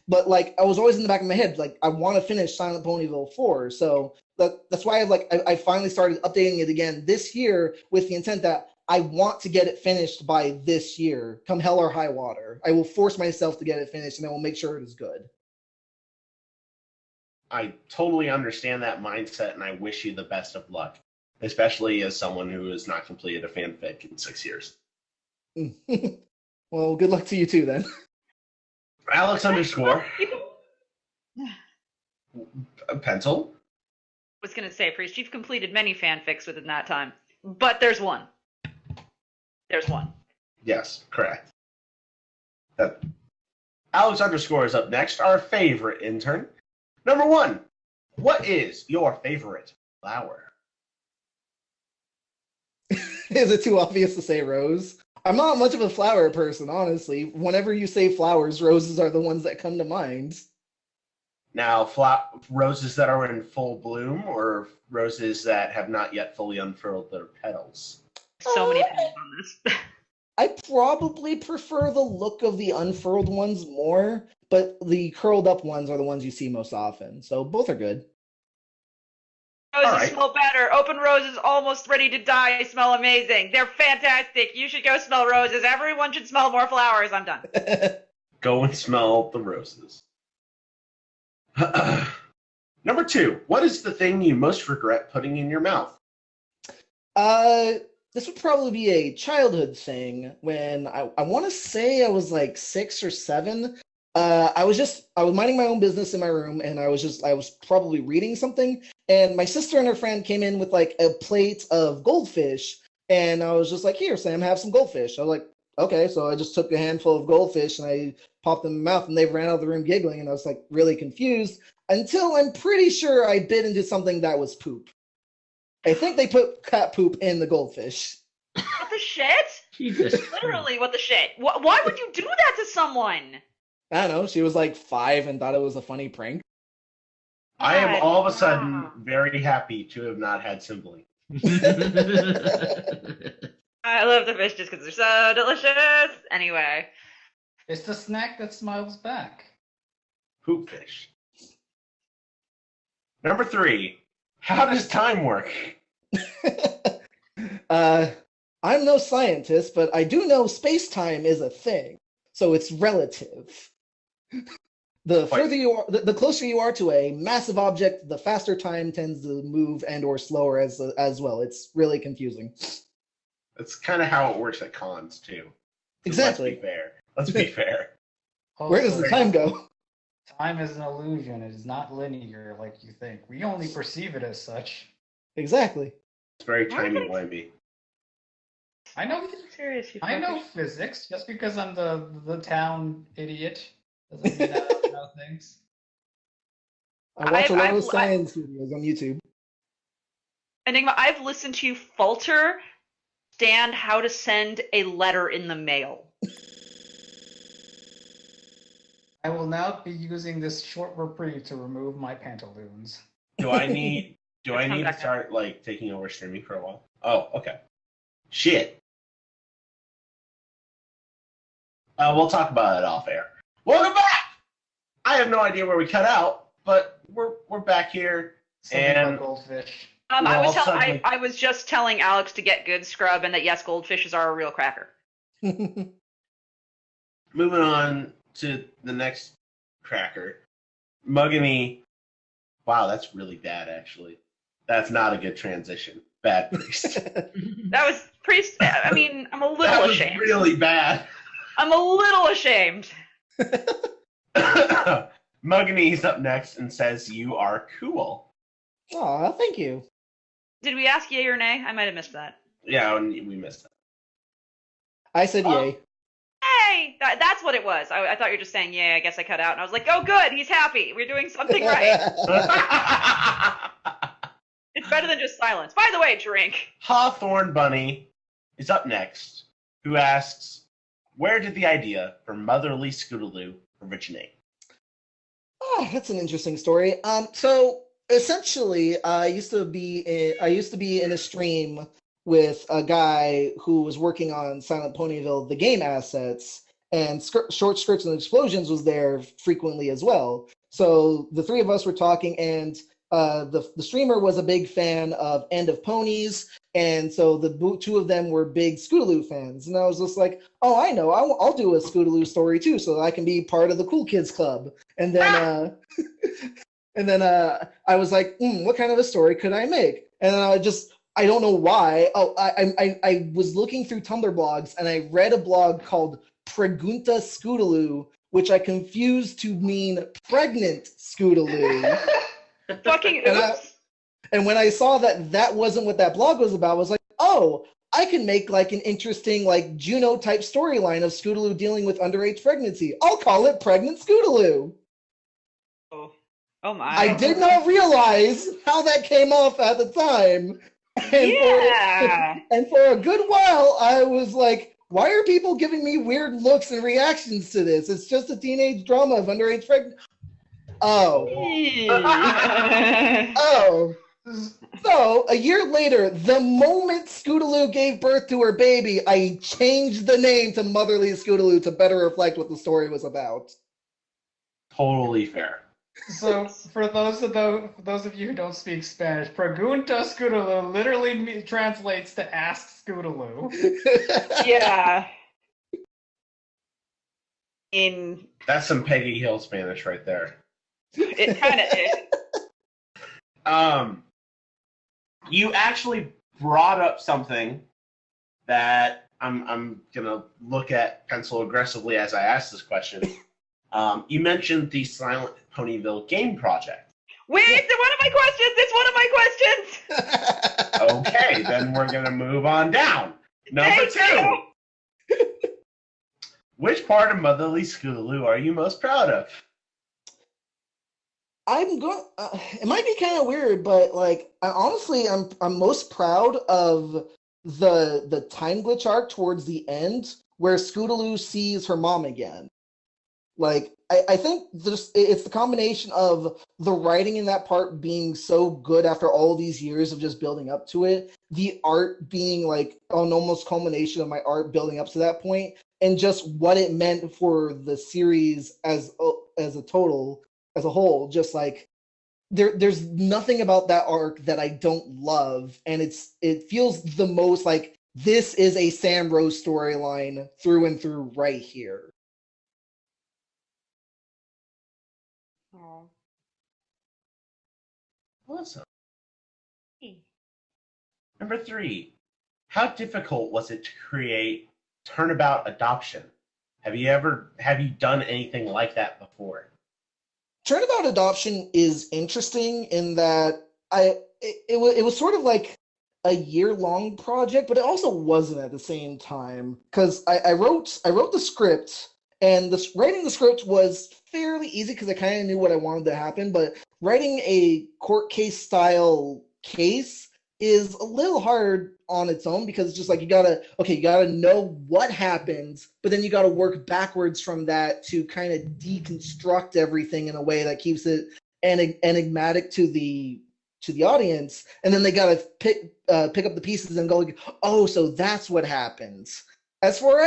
But like, I was always in the back of my head, like, I want to finish Silent Ponyville 4. So that's why I finally started updating it again this year with the intent that I want to get it finished by this year, come hell or high water. I will force myself to get it finished, and I will make sure it is good. I totally understand that mindset, and I wish you the best of luck, especially as someone who has not completed a fanfic in 6 years. Well, good luck to you too, then. Alex _ Pencil. I was going to say, Priest, you've completed many fanfics within that time, but there's one. There's one. Yes, correct. Alex _ is up next, our favorite intern. Number 1, what is your favorite flower? Is it too obvious to say rose? I'm not much of a flower person, honestly. Whenever you say flowers, roses are the ones that come to mind. Now, roses that are in full bloom, or roses that have not yet fully unfurled their petals? So many things on this. I probably prefer the look of the unfurled ones more, but the curled up ones are the ones you see most often. So both are good. Roses smell better. Open roses almost ready to die smell amazing. They're fantastic. You should go smell roses. Everyone should smell more flowers. I'm done. Go and smell the roses. Number 2, what is the thing you most regret putting in your mouth? this would probably be a childhood thing when I want to say I was like 6 or 7. I was minding my own business in my room, and I was probably reading something, and my sister and her friend came in with like a plate of goldfish, and I was just like, "Here, Sam, have some goldfish." I was like, "Okay," so I just took a handful of goldfish and I popped them in my mouth, and they ran out of the room giggling, and I was like really confused until I'm pretty sure I bit into something that was poop. I think they put cat poop in the goldfish. What the shit? Jesus. Literally, what the shit? Why would you do that to someone? I don't know. She was like 5 and thought it was a funny prank. I am God, all of a sudden wow. very happy to have not had sibling. I love the fish just because they're so delicious. Anyway. It's the snack that smiles back. Poop fish. Number 3. How does time work? I'm no scientist, but I do know space-time is a thing, so it's relative. The further you are, the closer you are to a massive object, the faster time tends to move and/or slower as well. It's really confusing. That's kind of how it works at cons too. So Exactly. Let's be fair. Where does the time go? Time is an illusion. It is not linear like you think. We only perceive it as such. Exactly. It's very timey-wimey. I know. Serious, I know physics. Just because I'm the town idiot doesn't mean I don't know things. I watch a lot of science videos on YouTube. Enigma, I've listened to you falter stand how to send a letter in the mail. I will now be using this short reprieve to remove my pantaloons. Do I need to start like taking over streaming for a while? Oh, okay. Shit. We'll talk about it off air. Welcome back. I have no idea where we cut out, but we're back here. And goldfish. I was just telling Alex to get good scrub and that yes, goldfishes are a real cracker. moving on to the next cracker. Muggany. Wow, that's really bad, actually. That's not a good transition. Bad priest. That was priest. I mean, I'm a little ashamed. Really bad. I'm a little ashamed. Muggany's up next and says, "You are cool." Aw, thank you. Did we ask yay or nay? I might have missed that. Yeah, we missed that. I said yay. Hey, that's what it was. I thought you were just saying yay. I guess I cut out, and I was like, oh, good, he's happy. We're doing something right. It's better than just silence. By the way, drink. Hawthorne Bunny is up next, who asks, "Where did the idea for Motherly Scootaloo originate?" Oh, that's an interesting story. So essentially, I used to be in a stream with a guy who was working on Silent Ponyville, the game assets, and Short Scripts and Explosions was there frequently as well. So the three of us were talking, and the streamer was a big fan of End of Ponies, and so the two of them were big Scootaloo fans. And I was just like, oh, I know, I'll do a Scootaloo story too, so that I can be part of the Cool Kids Club. And then I was like, what kind of a story could I make? And then I don't know why. Oh, I was looking through Tumblr blogs, and I read a blog called Pregunta Scootaloo, which I confused to mean pregnant Scootaloo. Fucking oops. And when I saw that wasn't what that blog was about, I was like, oh, I can make like an interesting like Juno type storyline of Scootaloo dealing with underage pregnancy. I'll call it Pregnant Scootaloo. Oh my. I did not realize how that came off at the time. And for a good while, I was like, why are people giving me weird looks and reactions to this? It's just a teenage drama of underage pregnancy. Oh. Oh. So, a year later, the moment Scootaloo gave birth to her baby, I changed the name to Motherly Scootaloo to better reflect what the story was about. Totally fair. So, for those of you who don't speak Spanish, Pregunta Scootaloo literally translates to Ask Scootaloo. Yeah. That's some Peggy Hill Spanish right there. It kind of is. You actually brought up something that I'm gonna look at Pencil aggressively as I ask this question. You mentioned the Silent Ponyville game project. Wait, it's one of my questions. It's one of my questions. Okay, then we're gonna move on down. Number Thank 2. you. Which part of Motherly Scootaloo are you most proud of? It might be kind of weird, but like I'm most proud of the time glitch arc towards the end where Scootaloo sees her mom again. Like I think it's the combination of the writing in that part being so good after all these years of just building up to it, the art being like an almost culmination of my art building up to that point, and just what it meant for the series as a total, as a whole. Just like there's nothing about that arc that I don't love, and it feels the most like this is a SamRose storyline through and through right here. Oh. Awesome. Number 3. How difficult was it to create turnabout adoption? Have you done anything like that before? Turnabout adoption is interesting in that it was sort of like a year-long project, but it also wasn't at the same time, because I wrote the script, and writing the script was fairly easy because I kind of knew what I wanted to happen, but writing a court case style case is a little hard on its own, because it's just like you gotta know what happens, but then you gotta work backwards from that to kind of deconstruct everything in a way that keeps it enigmatic to the audience, and then they gotta pick up the pieces and go like, oh, so that's what happens. As for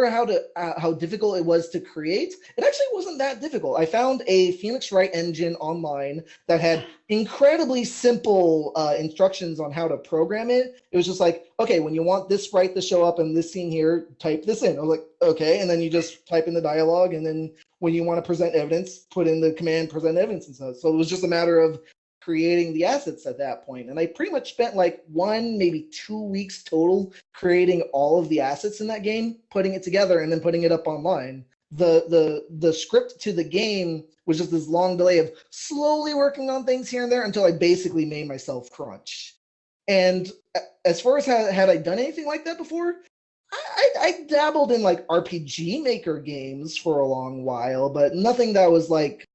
how difficult it was to create, it actually wasn't that difficult. I found a Phoenix Wright engine online that had incredibly simple instructions on how to program it. It was just like, okay, when you want this sprite to show up in this scene here, type this in. I was like, okay, and then you just type in the dialogue, and then when you want to present evidence, put in the command present evidence and stuff. So it was just a matter of creating the assets at that point. And I pretty much spent like 1, maybe 2 weeks total creating all of the assets in that game, putting it together, and then putting it up online. The script to the game was just this long delay of slowly working on things here and there until I basically made myself crunch. And as far as had I done anything like that before, I dabbled in like RPG Maker games for a long while, but nothing that was like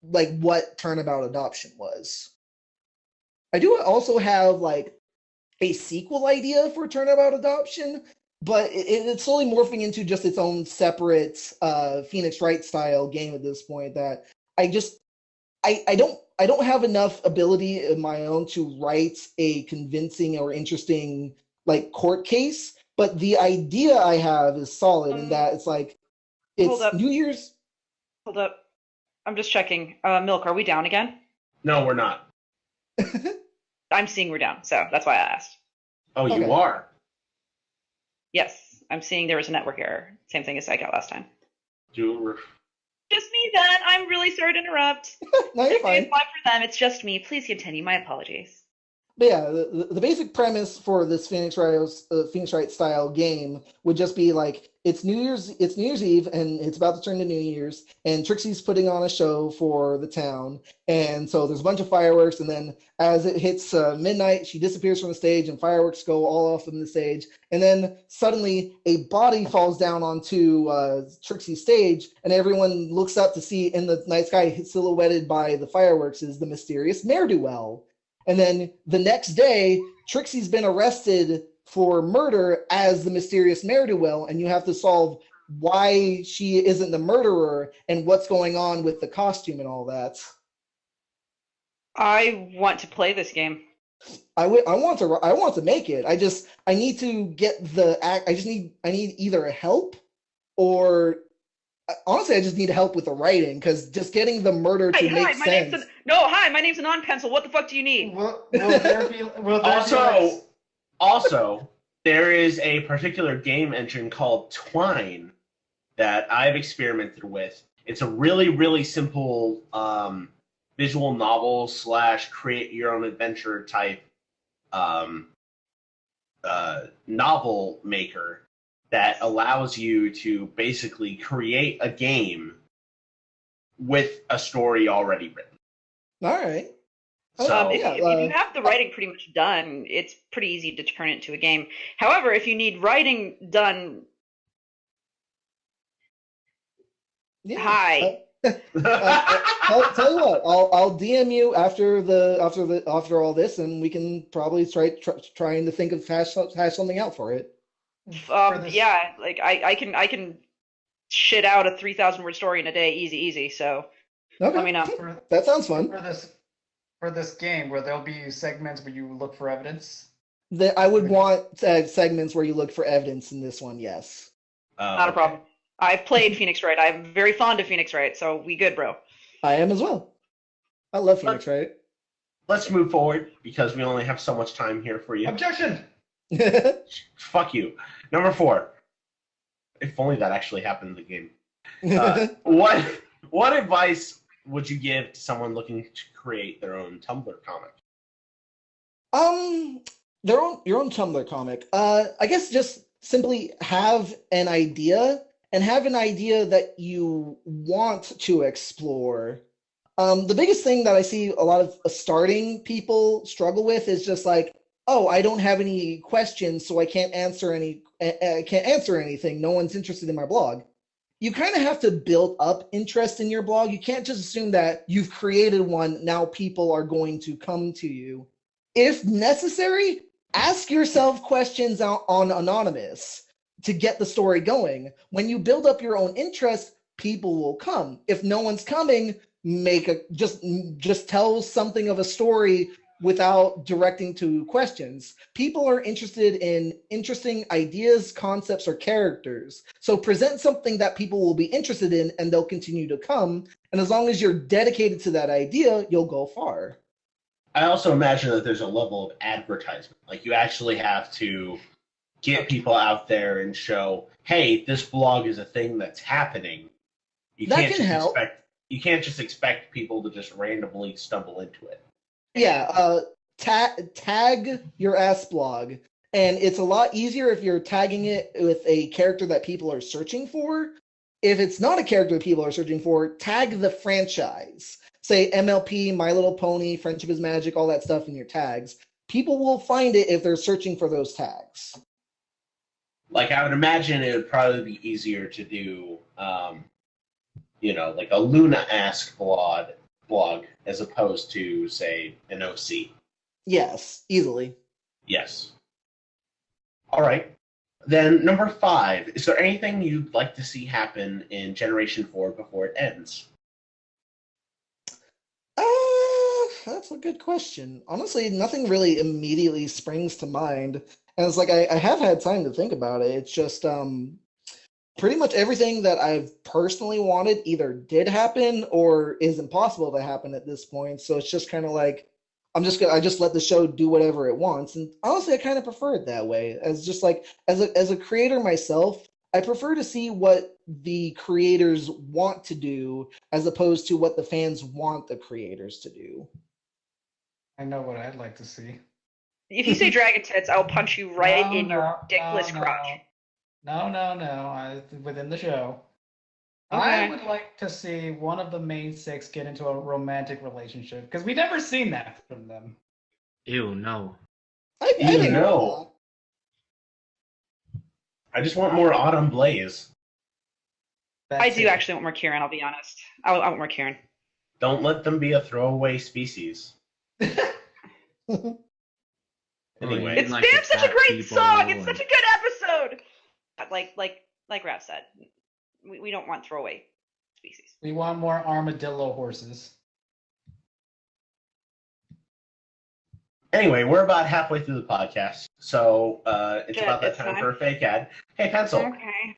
what Turnabout Adoption was. I do also have like a sequel idea for Turnabout Adoption, but it's slowly morphing into just its own separate Phoenix Wright style game at this point, that I don't have enough ability of my own to write a convincing or interesting like court case, but the idea I have is solid in that it's like Hold up. New Year's. Hold up. I'm just checking. Milk, are we down again? No, we're not. I'm seeing we're down, so that's why I asked. Oh, Okay. you are? Yes, I'm seeing there was a network error. Same thing as I got last time. Do Just me then. I'm really sorry to interrupt. No, you're fine. It's fine for them. It's just me. Please continue. My apologies. But yeah, the basic premise for this Phoenix Wright style game would just be like it's New Year's Eve, and it's about to turn to New Year's, and Trixie's putting on a show for the town, and so there's a bunch of fireworks, and then as it hits midnight, she disappears from the stage, and fireworks go all off from the stage, and then suddenly a body falls down onto Trixie's stage, and everyone looks up to see in the night sky, silhouetted by the fireworks, is the mysterious ne'er-do-well. And then the next day, Trixie's been arrested for murder as the mysterious ne'er-do-well, and you have to solve why she isn't the murderer and what's going on with the costume and all that. I want to play this game. I want to make it. I need to get I need either help or honestly, I just need help with the writing, because just getting the murder to make sense. Hi, my name's Anon Pencil. What the fuck do you need? Will there be Also, there is a particular game engine called Twine that I've experimented with. It's a really, really simple visual novel / create your own adventure type novel maker that allows you to basically create a game with a story already written. All right. So if you have the writing pretty much done, it's pretty easy to turn it into a game. However, if you need writing done, hi. Tell you what, I'll DM you after all this, and we can probably trying to think of hash something out for it. Yeah, like I can shit out a 3,000 word story in a day, easy. So okay. let me know. That sounds fun. For this game, where there'll be segments where you look for evidence. I would want segments where you look for evidence in this one. Yes. Not a problem. I've played Phoenix Wright. I'm very fond of Phoenix Wright, so we good, bro. I am as well. I love Phoenix Wright. Let's move forward because we only have so much time here for you. Objection! Fuck you. Number 4. If only that actually happened in the game. What advice would you give to someone looking to create their own Tumblr comic? Your own Tumblr comic. I guess just simply have an idea that you want to explore. The biggest thing that I see a lot of starting people struggle with is just like, oh, I don't have any questions, so I can't answer anything. No one's interested in my blog. You kind of have to build up interest in your blog. You can't just assume that you've created one, now people are going to come to you. If necessary, ask yourself questions on Anonymous to get the story going. When you build up your own interest, people will come. If no one's coming, just tell something of a story without directing to questions. People are interested in interesting ideas, concepts, or characters. So present something that people will be interested in and they'll continue to come. And as long as you're dedicated to that idea, you'll go far. I also imagine that there's a level of advertisement. Like you actually have to get people out there and show, hey, this blog is a thing that's happening. You can't just expect people to just randomly stumble into it. Yeah, tag your S blog, and it's a lot easier if you're tagging it with a character that people are searching for. If it's not a character that people are searching for, tag the franchise. Say MLP, My Little Pony, Friendship is Magic, all that stuff in your tags. People will find it if they're searching for those tags. Like I would imagine it would probably be easier to do, like a Luna-esque blog as opposed to, say, an OC. Yes, easily. Yes. All right. Then number 5, is there anything you'd like to see happen in Generation 4 before it ends? That's a good question. Honestly, nothing really immediately springs to mind. And it's like I have had time to think about it. It's just pretty much everything that I've personally wanted either did happen or is impossible to happen at this point. So it's just kind of like I just let the show do whatever it wants. And honestly, I kind of prefer it that way. As a creator myself, I prefer to see what the creators want to do as opposed to what the fans want the creators to do. I know what I'd like to see. If you say dragon tits, I'll punch you right in your dickless crotch. No. Within the show. Okay. I would like to see one of the main 6 get into a romantic relationship, because we've never seen that from them. Ew, no. I didn't know. I just want more Autumn Blaze. I do actually want more Kieran, I'll be honest. I want more Kieran. Don't let them be a throwaway species. Anyway. It's damn such a great song! It's such a good episode! Like Raph said, we don't want throwaway species. We want more armadillo horses. Anyway, we're about halfway through the podcast, so it's about that time for a fake ad. Hey, Pencil. Okay.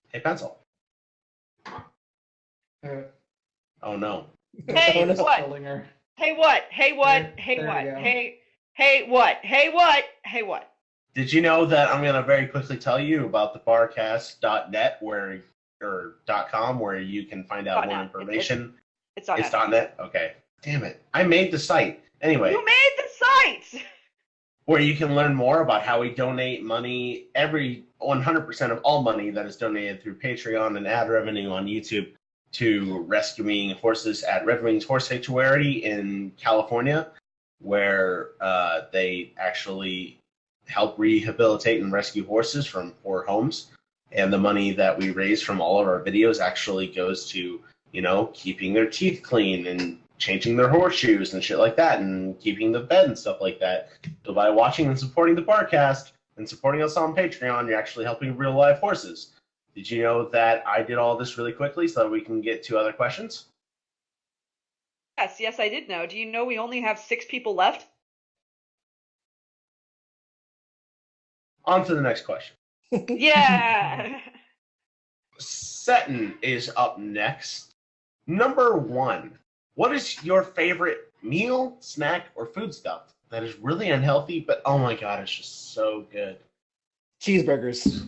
Hey, Pencil. Oh, no. Hey, what? Hey, what? Hey, what? Hey, what? Hey, what? Hey, what? Hey, what? Did you know that I'm going to very quickly tell you about the barcast.net or .com where you can find out more information? It's .net. Okay. Damn it. I made the site. Anyway. You made the site! Where you can learn more about how we donate money, every 100% of all money that is donated through Patreon and ad revenue on YouTube to rescuing horses at Red Wings Horse Sanctuary in California, where they actually help rehabilitate and rescue horses from poor homes. And the money that we raise from all of our videos actually goes to, keeping their teeth clean and changing their horseshoes and shit like that, and keeping the bed and stuff like that. So by watching and supporting the Barcast and supporting us on Patreon, you're actually helping real life horses. Did you know that I did all this really quickly so that we can get to other questions? Yes, I did know. Do you know we only have 6 people left? On to the next question. Yeah! Seton is up next. Number 1. What is your favorite meal, snack, or food stuff that is really unhealthy, but oh my god, it's just so good? Cheeseburgers.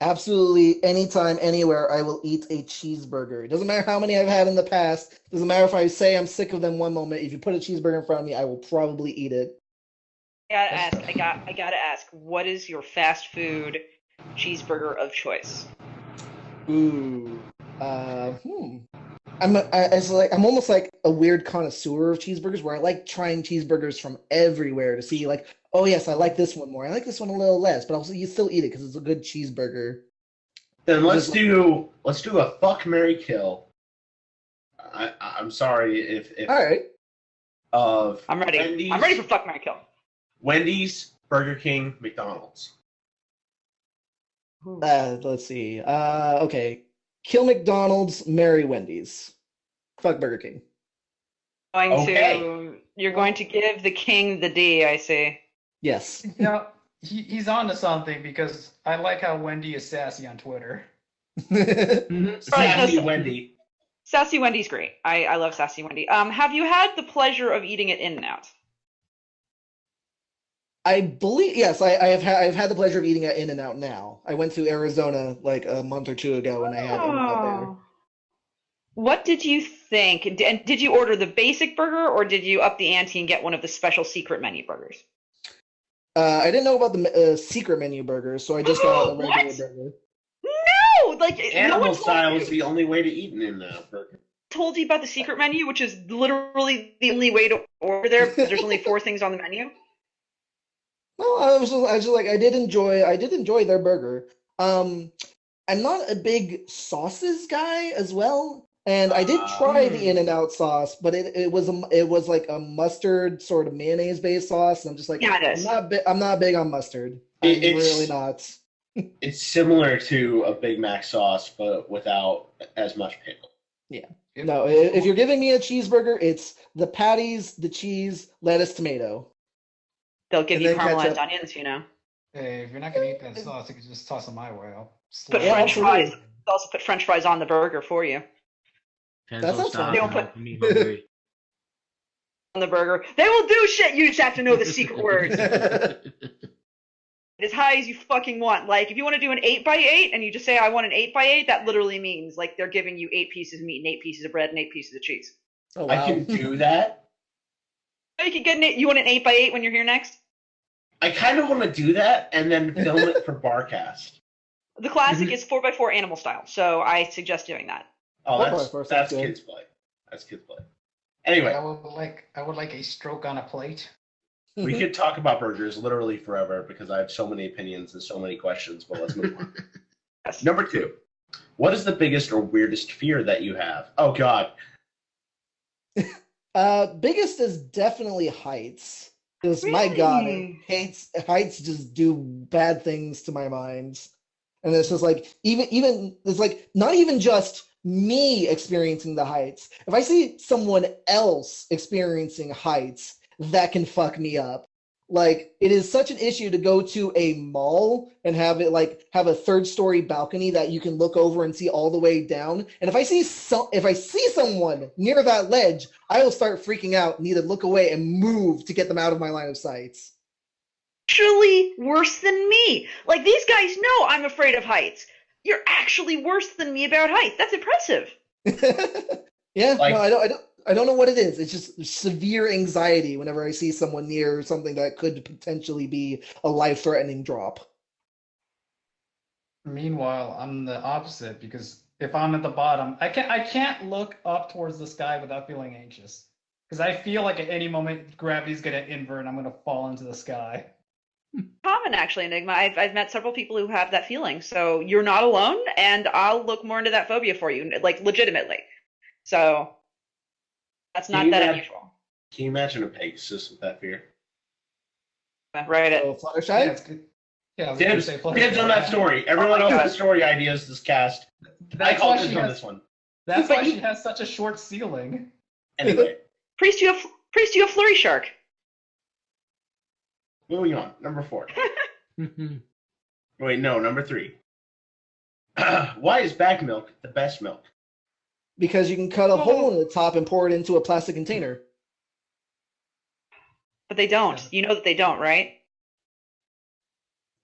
Absolutely, anytime, anywhere, I will eat a cheeseburger. It doesn't matter how many I've had in the past. It doesn't matter if I say I'm sick of them one moment. If you put a cheeseburger in front of me, I will probably eat it. I gotta ask, what is your fast food cheeseburger of choice? Ooh. I'm almost like a weird connoisseur of cheeseburgers, where I like trying cheeseburgers from everywhere to see, like, oh yes, I like this one more. I like this one a little less, but also you still eat it because it's a good cheeseburger. Then let's do a fuck, marry, kill. I'm sorry if all right. I'm ready. Wendy's, I'm ready for fuck, marry, kill. Wendy's, Burger King, McDonald's. Let's see. Okay. Kill McDonald's, marry Wendy's. Fuck Burger King. You're going to give the king the D, I see. Yes. He's on to something, because I like how Wendy is sassy on Twitter. Sassy Wendy. Sassy Wendy's great. I love Sassy Wendy. Have you had the pleasure of eating at In-N-Out? I believe, yes, I've had the pleasure of eating at In-N-Out now. I went to Arizona like a month or two ago and I had In-N-Out there. What did you think? And did you order the basic burger, or did you up the ante and get one of the special secret menu burgers? I didn't know about the secret menu burger, so I just got a regular burger. No! Like, animal style is the only way to eat an In-N-Out burger. Told you about the secret menu, which is literally the only way to order there, because there's only 4 things on the menu. Well, I was just like, I did enjoy their burger. I'm not a big sauces guy as well, and I did try the In-N-Out sauce, but it was like a mustard sort of mayonnaise based sauce, and I'm just like, yeah, it is. I'm not big on mustard. I'm really not. It's similar to a Big Mac sauce, but without as much pickle. Yeah. No, if you're giving me a cheeseburger, it's the patties, the cheese, lettuce, tomato. They'll give you caramelized onions, you know. Hey, if you're not gonna eat that sauce, you can just toss them my way. Put French fries. They'll also put French fries on the burger for you. That's fine. They don't put on the burger. They will do shit. You just have to know the secret words. As high as you fucking want. Like, if you want to do an 8x8 and you just say, I want an 8x8, that literally means like they're giving you 8 pieces of meat and 8 pieces of bread and 8 pieces of cheese. Oh, wow. I can do that. You can get you want an 8x8 when you're here next? I kind of want to do that and then film it for Barcast. The classic is 4x4 animal style, so I suggest doing that. Oh, that's kids play. That's kids play. Anyway, I would like a stroke on a plate. We could talk about burgers literally forever because I have so many opinions and so many questions, but let's move on. Yes. Number 2. What is the biggest or weirdest fear that you have? Oh, God. Biggest is definitely heights. Because my God, heights just do bad things to my mind. And it's just like, even it's like not even just me experiencing the heights. If I see someone else experiencing heights, that can fuck me up. Like, it is such an issue to go to a mall and have it like have a 3rd-story balcony that you can look over and see all the way down. And if I see someone near that ledge, I will start freaking out, need to look away and move to get them out of my line of sight. Actually worse than me. Like, these guys know I'm afraid of heights. You're actually worse than me about heights. That's impressive. Yeah, Like- no, I don't know what it is. It's just severe anxiety whenever I see someone near something that could potentially be a life-threatening drop. Meanwhile, I'm the opposite because if I'm at the bottom, I can't look up towards the sky without feeling anxious. Because I feel like at any moment gravity's gonna invert and I'm gonna fall into the sky. Common, actually, Enigma. I've met several people who have that feeling, so you're not alone, and I'll look more into that phobia for you, like legitimately. So that's not that unusual. Can you imagine a Pegasus with that fear? Right. So Fluttershy? Yeah, it's good. Yeah, I was gonna say Dibs on that story. Everyone else has story ideas this cast. I That's call why dibs she on has. this one. That's why she has such a short ceiling. Anyway, Priest, you have Flurry Shark. moving on. Number 4. Wait, no, number 3. Why is bag milk the best milk? Because you can cut a hole in the top and pour it into a plastic container. But they don't. You know that they don't, right?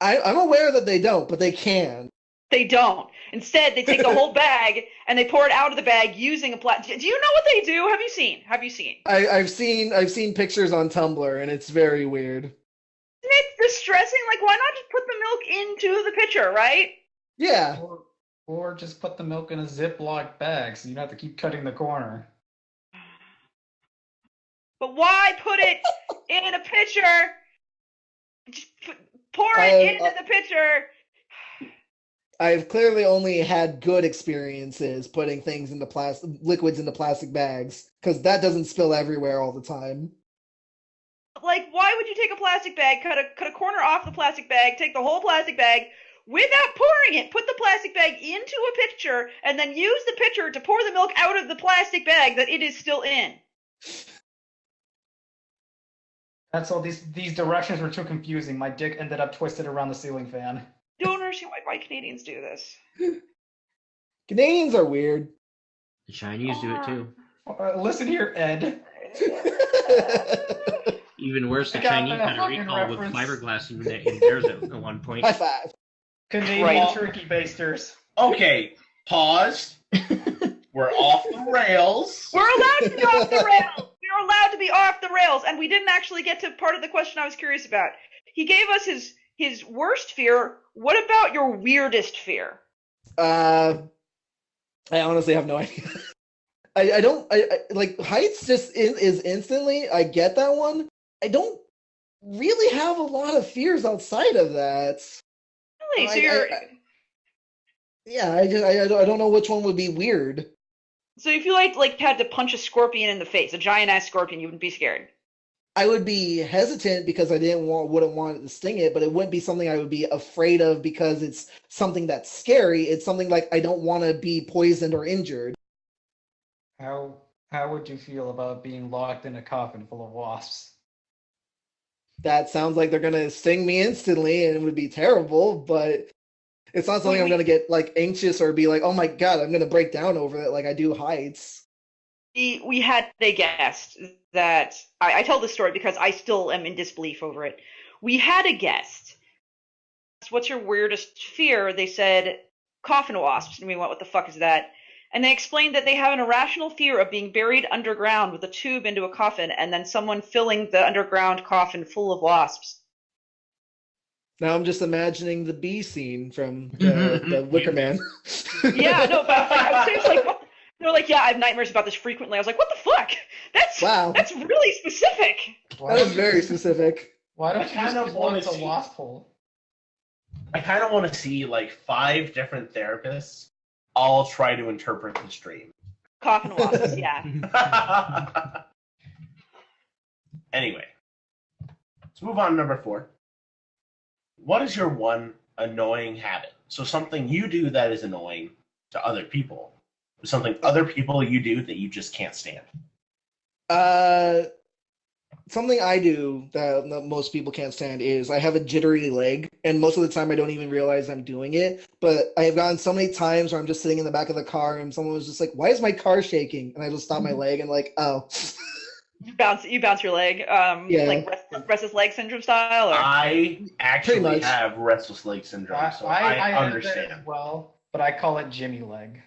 I'm aware that they don't, but they can. They don't. Instead, they take the whole bag and they pour it out of the bag using a plastic. Do you know what they do? Have you seen? I've seen pictures on Tumblr, and it's very weird. Isn't it distressing? Like, why not just put the milk into the pitcher, right? Yeah. Or just put the milk in a Ziploc bag so you don't have to keep cutting the corner. But why put it in a pitcher? Just pour it into the pitcher. I've clearly only had good experiences putting things into liquids into plastic bags, because that doesn't spill everywhere all the time. Like, why would you take a plastic bag, cut a corner off the plastic bag, take the whole plastic bag without pouring it, put the plastic bag into a pitcher, and then use the pitcher to pour the milk out of the plastic bag that it is still in? That's all. These directions were too confusing. My dick ended up twisted around the ceiling fan. Don't understand why Canadians do this. Canadians are weird. The Chinese do it too. Listen here, Ed. Even worse, the I got Chinese that had a fucking recall with reference. fiberglass in theirs at one point. High five. Canadian turkey basters. Okay, pause. We're off the rails. We're allowed to be off the rails. We're allowed to be off the rails, and we didn't actually get to part of the question I was curious about. He gave us his worst fear. What about your weirdest fear? I honestly have no idea. I don't like heights. Just is instantly. I get that one. I don't really have a lot of fears outside of that. Really? So you're. Yeah, I don't know which one would be weird. So if you like had to punch a scorpion in the face, a giant ass scorpion, you wouldn't be scared. I would be hesitant because I wouldn't want it to sting it, but it wouldn't be something I would be afraid of because it's something that's scary. It's something like I don't want to be poisoned or injured. How would you feel about being locked in a coffin full of wasps? That sounds like they're gonna sting me instantly, and it would be terrible. But it's not something I'm gonna get like anxious or be like, oh my god, I'm gonna break down over it like I do heights. We had a guest that I tell this story because I still am in disbelief over it. We had a guest. What's your weirdest fear? They said coffin wasps, and we went, what the fuck is that? And they explained that they have an irrational fear of being buried underground with a tube into a coffin, and then someone filling the underground coffin full of wasps. Now I'm just imagining the bee scene from the Wicker Man. Yeah, no, but I was like, what? They were like, yeah, I have nightmares about this frequently. I was like, what the fuck? That's really specific. That is very specific. Why don't you kind just of want wanna a see- wasp hole? I kind of want to see like 5 different therapists all try to interpret this dream. Coffin wasps, yeah. Anyway, let's move on to number 4. What is your one annoying habit? So something you do that is annoying to other people. Something other people you do that you just can't stand. Something I do that most people can't stand is I have a jittery leg, and most of the time I don't even realize I'm doing it. But I have gotten so many times where I'm just sitting in the back of the car and someone was just like, "Why is my car shaking?" And I just stop my leg and like, "Oh." You bounce your leg, Yeah. like restless leg syndrome style, or I actually much. have restless leg syndrome, so I, have that understand. as well, but I call it Jimmy leg.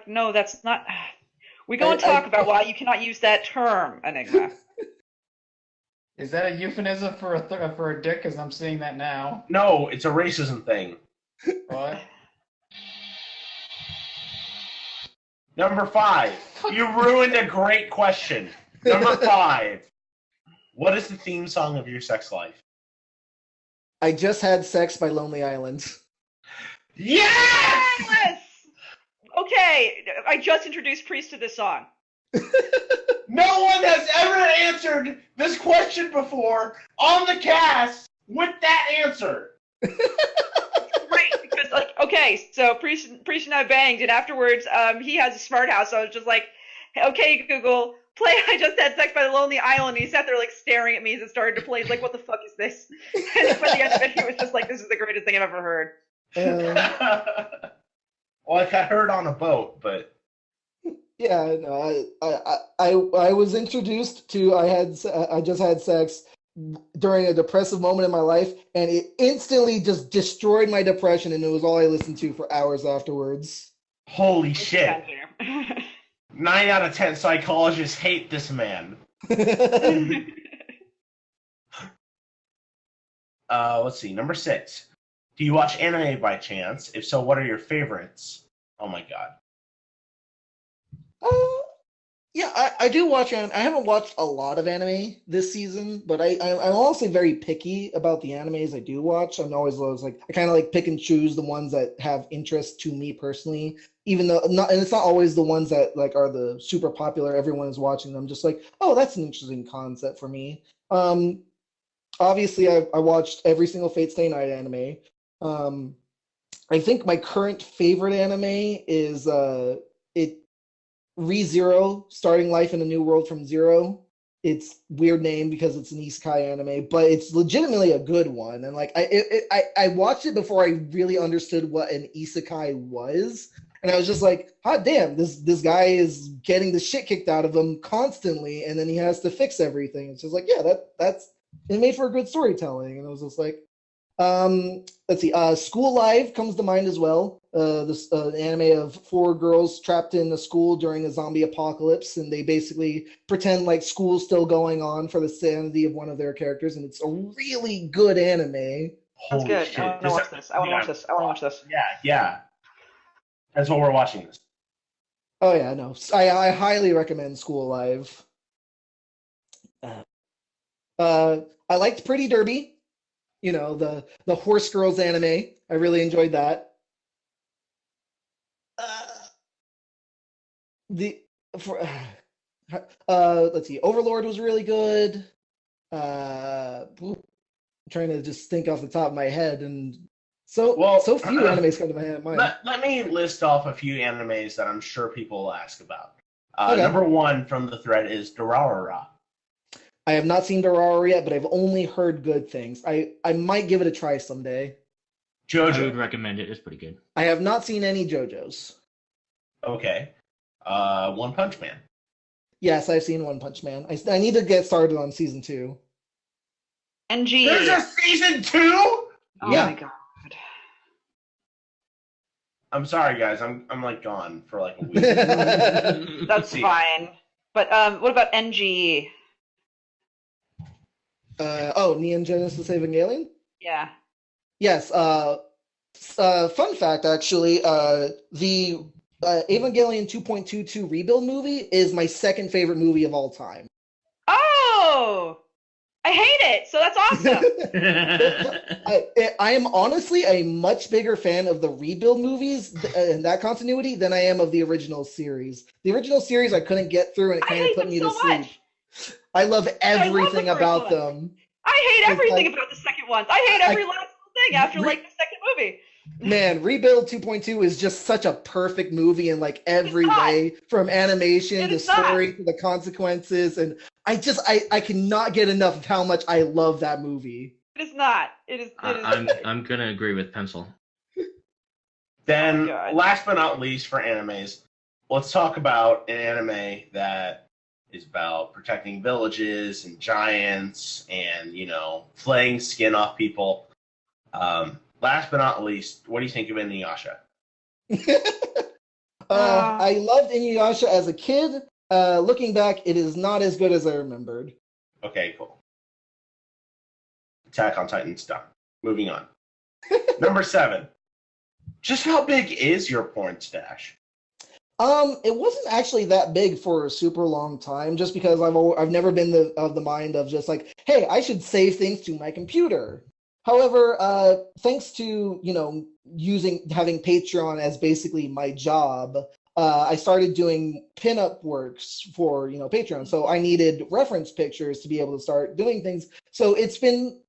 No, that's not. We go and talk about why you cannot use that term, Enigma. Is that a euphemism for a dick? Because I'm seeing that now. No, it's a racism thing. What? Number 5. You ruined a great question. Number 5. What is the theme song of your sex life? I Just Had Sex by Lonely Island. Yes! Yes! Okay, I just introduced Priest to this song. No one has ever answered this question before on the cast with that answer. Right, because okay, so Priest and I banged, and afterwards, he has a smart house, so I was just like, okay, Google, play I Just Had Sex by the Lonely Island. And he sat there staring at me as it started to play. He's like, what the fuck is this? And by the end of it, he was just like, this is the greatest thing I've ever heard. Well, I heard on a boat, but Yeah, no, I was introduced to I Just Had Sex during a depressive moment in my life, and it instantly just destroyed my depression, and it was all I listened to for hours afterwards. holy shit. 9 out of 10 psychologists hate this man. Let's see. Number 6. Do you watch anime by chance? If so, what are your favorites? Oh my god. Yeah, I do watch anime. I haven't watched a lot of anime this season, but I'm honestly very picky about the animes I do watch. I'm always like, I kind of like pick and choose the ones that have interest to me personally, even though and it's not always the ones that like are the super popular. Everyone is watching them. Just like, oh, that's an interesting concept for me. Obviously, I watched every single Fate Stay Night anime. I think my current favorite anime is ReZero, Starting Life in a New World from Zero. It's weird name because it's an isekai anime, but it's legitimately a good one. And like I watched it before I really understood what an isekai was, and I was just like, hot damn, this guy is getting the shit kicked out of him constantly, and then he has to fix everything. It's just like, yeah, that's it made for a good storytelling, and I was just like, let's see. School Live comes to mind as well. This anime of 4 girls trapped in a school during a zombie apocalypse, and they basically pretend like school's still going on for the sanity of one of their characters, and it's a really good anime. That's good. Shit. I want to watch this. I want to watch this. Yeah. That's what we're watching this. Oh yeah, no, I highly recommend School Live. I liked Pretty Derby. You know, the Horse Girls anime. I really enjoyed that. Let's see. Overlord was really good. I'm trying to just think off the top of my head, and so few animes come to my mind. Let me list off a few animes that I'm sure people will ask about. Okay. Number 1 from the thread is Durarara. I have not seen Dororo yet, but I've only heard good things. I might give it a try someday. JoJo. I would recommend it. It's pretty good. I have not seen any JoJo's. Okay. One Punch Man. Yes, I've seen One Punch Man. I need to get started on season 2. NG. There's a season 2? Oh Yeah. my god. I'm sorry, guys. I'm like gone for like a week. That's fine. But what about NG? Neon Genesis Evangelion? Yeah. Yes. Fun fact, actually, the Evangelion 2.22 rebuild movie is my second favorite movie of all time. Oh! I hate it, so that's awesome. I am honestly a much bigger fan of the rebuild movies and that continuity than I am of the original series. The original series I couldn't get through, and it kind of put me to sleep. I love everything about them. I hate everything about the second ones. I hate every last thing after like the second movie. Man, Rebuild 2.2 is just such a perfect movie in like every way, from animation to story to the consequences, and I cannot get enough of how much I love that movie. It is not. It is. I'm gonna agree with Pencil. Then, last but not least for animes, let's talk about an anime that is about protecting villages and giants and, you know, flaying skin off people. Last but not least, what do you think of Inuyasha? I loved Inuyasha as a kid. Looking back, it is not as good as I remembered. Okay, cool. Attack on Titan's done. Moving on. Number 7. Just how big is your porn stash? It wasn't actually that big for a super long time, just because I've never been of the mind of just like, hey, I should save things to my computer. However, thanks to having Patreon as basically my job, I started doing pinup works for Patreon. So I needed reference pictures to be able to start doing things. So it's been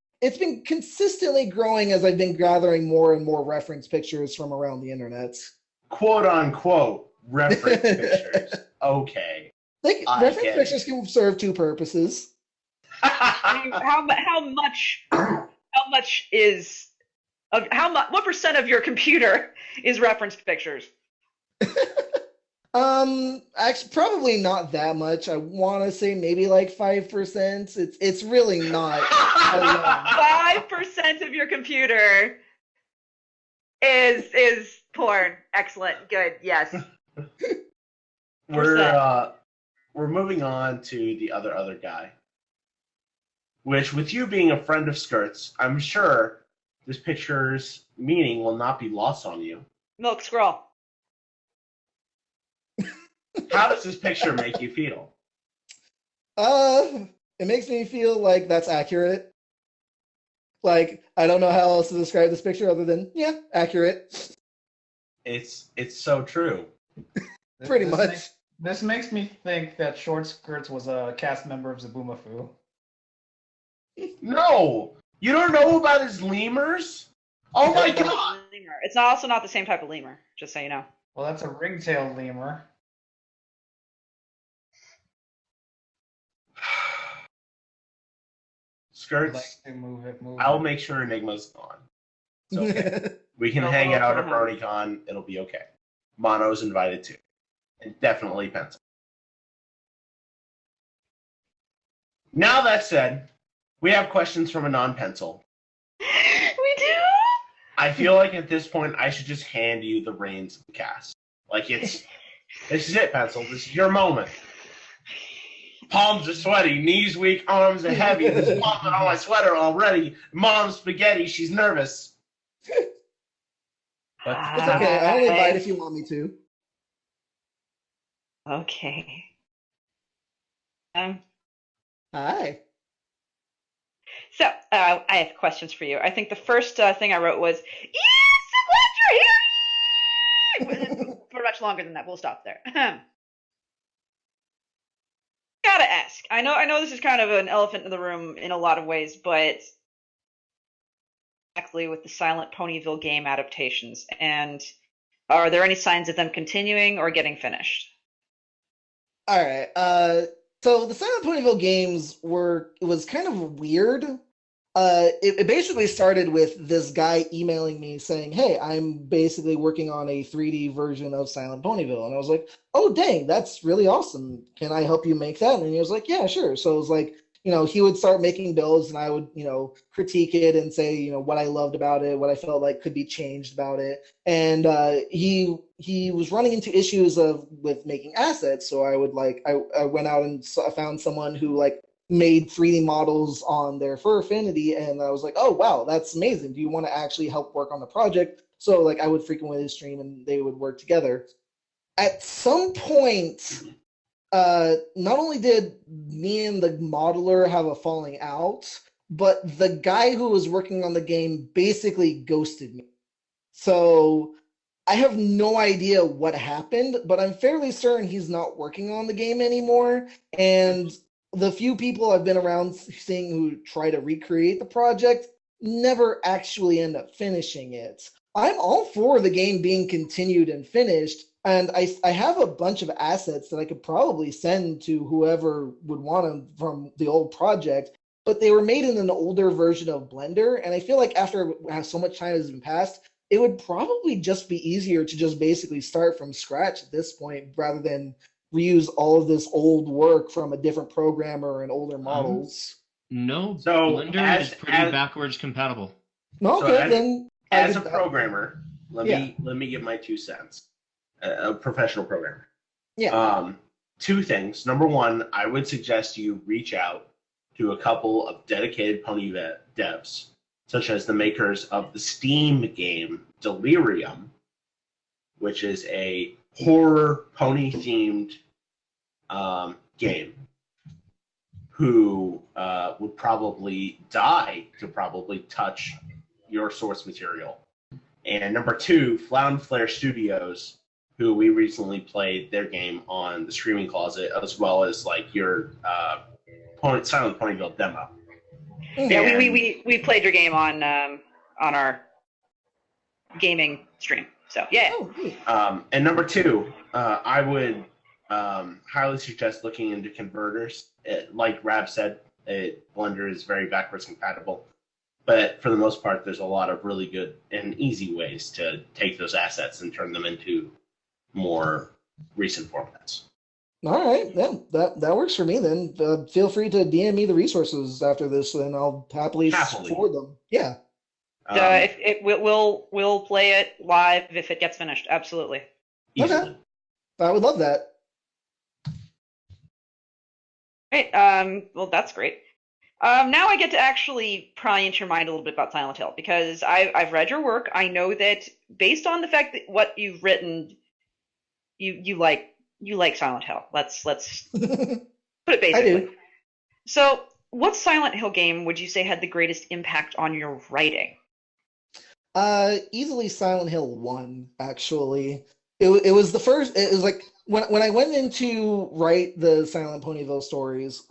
consistently growing as I've been gathering more and more reference pictures from around the internet. Quote unquote reference pictures. Okay. Reference pictures can serve two purposes. What percent of your computer is referenced pictures? Actually, probably not that much. I want to say maybe like 5%. It's really not. 5% of your computer is porn. Excellent. Good. Yes. We're moving on to the other guy. Which, with you being a friend of Skirt's, I'm sure this picture's meaning will not be lost on you. Milk scroll. How does this picture make you feel? It makes me feel like that's accurate. Like, I don't know how else to describe this picture other than, yeah, accurate. It's so true. Pretty much. This makes me think that Short Skirts was a cast member of Zaboomafoo. No! You don't know about his lemurs? Oh my god! Lemur. It's also not the same type of lemur, just so you know. Well, that's a ring-tailed lemur. Skirts, Like to move it. I'll make sure Enigma's gone. It's okay. We can hang out at BronyCon. It'll be okay. Mono's invited too. And definitely Pencil. Now that said, we have questions from a non-Pencil. We do? I feel like at this point I should just hand you the reins of the cast. Like this is it, Pencil. This is your moment. Palms are sweaty, knees weak, arms are heavy. There's palms on my sweater already. Mom's spaghetti, she's nervous. But It's okay. I only bite if you want me to. Okay. Hi. So, I have questions for you. I think the first thing I wrote was, yes, I'm glad you're here! For much longer than that. We'll stop there. Gotta ask. I know this is kind of an elephant in the room in a lot of ways, but exactly with the Silent Ponyville game adaptations, and are there any signs of them continuing or getting finished? All right. So the Silent Ponyville games was kind of weird. It basically started with this guy emailing me saying, hey, I'm basically working on a 3D version of Silent Ponyville. And I was like, oh, dang, that's really awesome. Can I help you make that? And he was like, yeah, sure. So it was like, he would start making builds and I would, critique it and say, what I loved about it, what I felt like could be changed about it. And he was running into issues with making assets. So I would I went out and found someone who made 3D models on their Fur Affinity, and I was like, oh wow, that's amazing. Do you want to actually help work on the project? So I would frequently stream and they would work together. At some point, not only did me and the modeler have a falling out, but the guy who was working on the game basically ghosted me. So I have no idea what happened, but I'm fairly certain he's not working on the game anymore. And the few people I've been around seeing who try to recreate the project never actually end up finishing it. I'm all for the game being continued and finished, and I have a bunch of assets that I could probably send to whoever would want them from the old project, but they were made in an older version of Blender, and I feel like after so much time has been passed, it would probably just be easier to just basically start from scratch at this point rather than reuse all of this old work from a different programmer and older models. No, So, Blender is pretty backwards compatible. Okay, So then as a programmer, let me give my 2 cents. a professional programmer. Yeah. Two things. Number one, I would suggest you reach out to a couple of dedicated pony devs, such as the makers of the Steam game Delirium, which is a horror pony-themed game, who would probably die to probably touch your source material. And number two, Flound Flare Studios, who we recently played their game on the Streaming Closet, as well as like your Silent Ponyville demo. Yeah, we played your game on our gaming stream. So yeah. And number two, I would highly suggest looking into converters. Like Rab said, Blender is very backwards compatible, but for the most part, there's a lot of really good and easy ways to take those assets and turn them into more recent formats. All right, yeah, that works for me then. Feel free to DM me the resources after this, and I'll happily forward them. Yeah. We'll play it live if it gets finished. Absolutely. Easily. Okay. I would love that. Great. Well, that's great. Now I get to actually pry into your mind a little bit about Silent Hill, because I've read your work. I know that based on the fact that what you've written, you like Silent Hill. Let's put it basically. I do. So, what Silent Hill game would you say had the greatest impact on your writing? Easily Silent Hill 1, actually. It was the first. It was like when I went in to write the Silent Ponyville stories.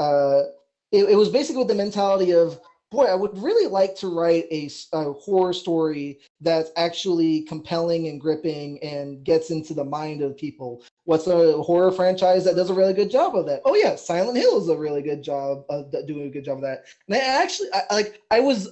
It was basically with the mentality of, boy, I would really like to write a horror story that's actually compelling and gripping and gets into the mind of people. What's a horror franchise that does a really good job of that? Oh yeah, Silent Hill is a really good job of doing a good job of that. And I was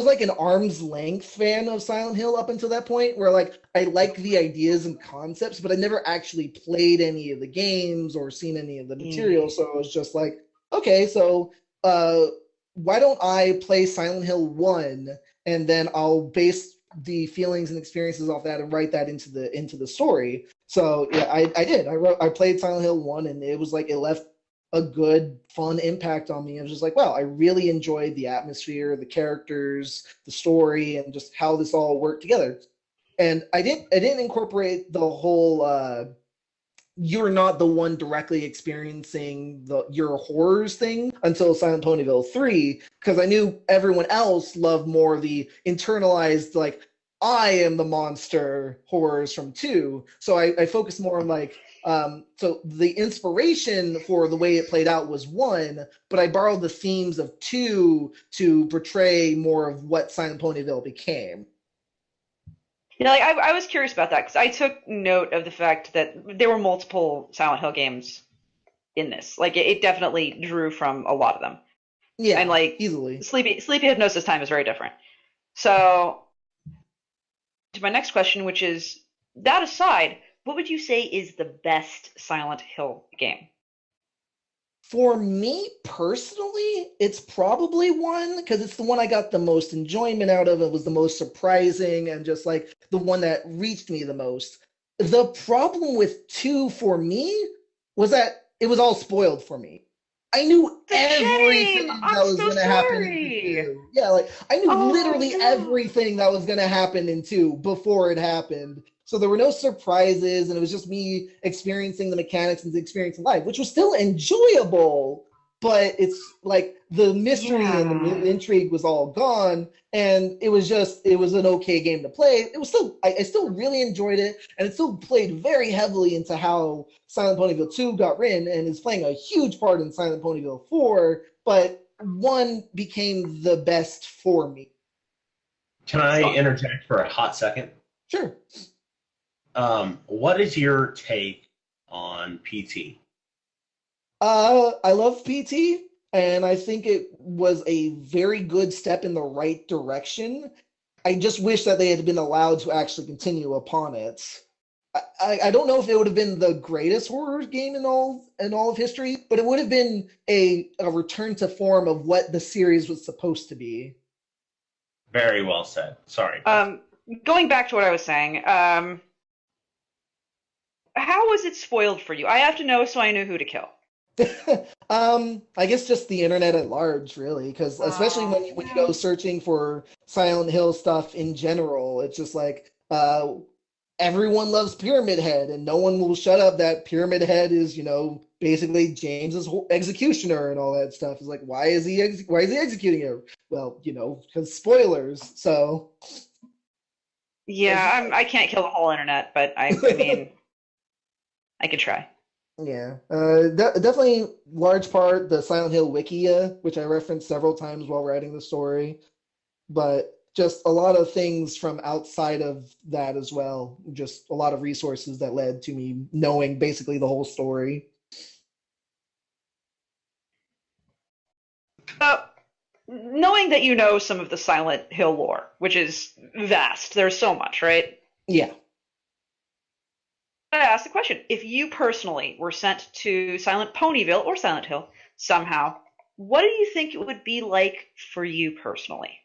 like an arm's length fan of Silent Hill up until that point, where like I liked the ideas and concepts, but I never actually played any of the games or seen any of the material. So it was just like, okay, so why don't I play Silent Hill 1, and then I'll base the feelings and experiences off that and write that into the story. So yeah, I did. I played Silent Hill 1, and it was like it left a good, fun impact on me. I was just like, wow, I really enjoyed the atmosphere, the characters, the story, and just how this all worked together. And I didn't incorporate the whole you're not the one directly experiencing your horrors thing until Silent Ponyville 3, because I knew everyone else loved more of the internalized, like, I am the monster horrors from 2. So I focused more on like, so the inspiration for the way it played out was 1, but I borrowed the themes of 2 to portray more of what Silent Ponyville became. Yeah, like I was curious about that, because I took note of the fact that there were multiple Silent Hill games in this. Like it definitely drew from a lot of them. Yeah, and like easily. Sleepy Hypnosis Time is very different. So to my next question, which is, that aside, what would you say is the best Silent Hill game? For me personally, it's probably 1, because it's the one I got the most enjoyment out of. It was the most surprising and just like the one that reached me the most. The problem with 2 for me was that it was all spoiled for me. I knew everything that was going to happen in 2. Yeah, like I knew literally everything that was going to happen in 2 before it happened. So there were no surprises, and it was just me experiencing the mechanics and experiencing life, which was still enjoyable, but it's like the mystery and the intrigue was all gone, and it was an okay game to play. It was still, I still really enjoyed it, and it still played very heavily into how Silent Ponyville 2 got written, and is playing a huge part in Silent Ponyville 4, but 1 became the best for me. Can I interject for a hot second? Sure. What is your take on PT? I love PT, and I think it was a very good step in the right direction. I just wish that they had been allowed to actually continue upon it. I don't know if it would have been the greatest horror game in all of history, but it would have been a return to form of what the series was supposed to be. Very well said. Sorry. Going back to what I was saying, how was it spoiled for you? I have to know so I know who to kill. I guess just the internet at large, really, because especially when you go searching for Silent Hill stuff in general, it's just like everyone loves Pyramid Head, and no one will shut up that Pyramid Head is, basically James's executioner and all that stuff. It's like, why is he executing her? Well, because spoilers. So Yeah, I can't kill the whole internet, but I mean, I could try. yeah, definitely large part the Silent Hill Wikia, which I referenced several times while writing the story, but just a lot of things from outside of that as well. Just a lot of resources that led to me knowing basically the whole story. Knowing that you know some of the Silent Hill lore, which is vast, there's so much, right? Yeah. I asked the question, if you personally were sent to Silent Ponyville or Silent Hill somehow, what do you think it would be like for you personally?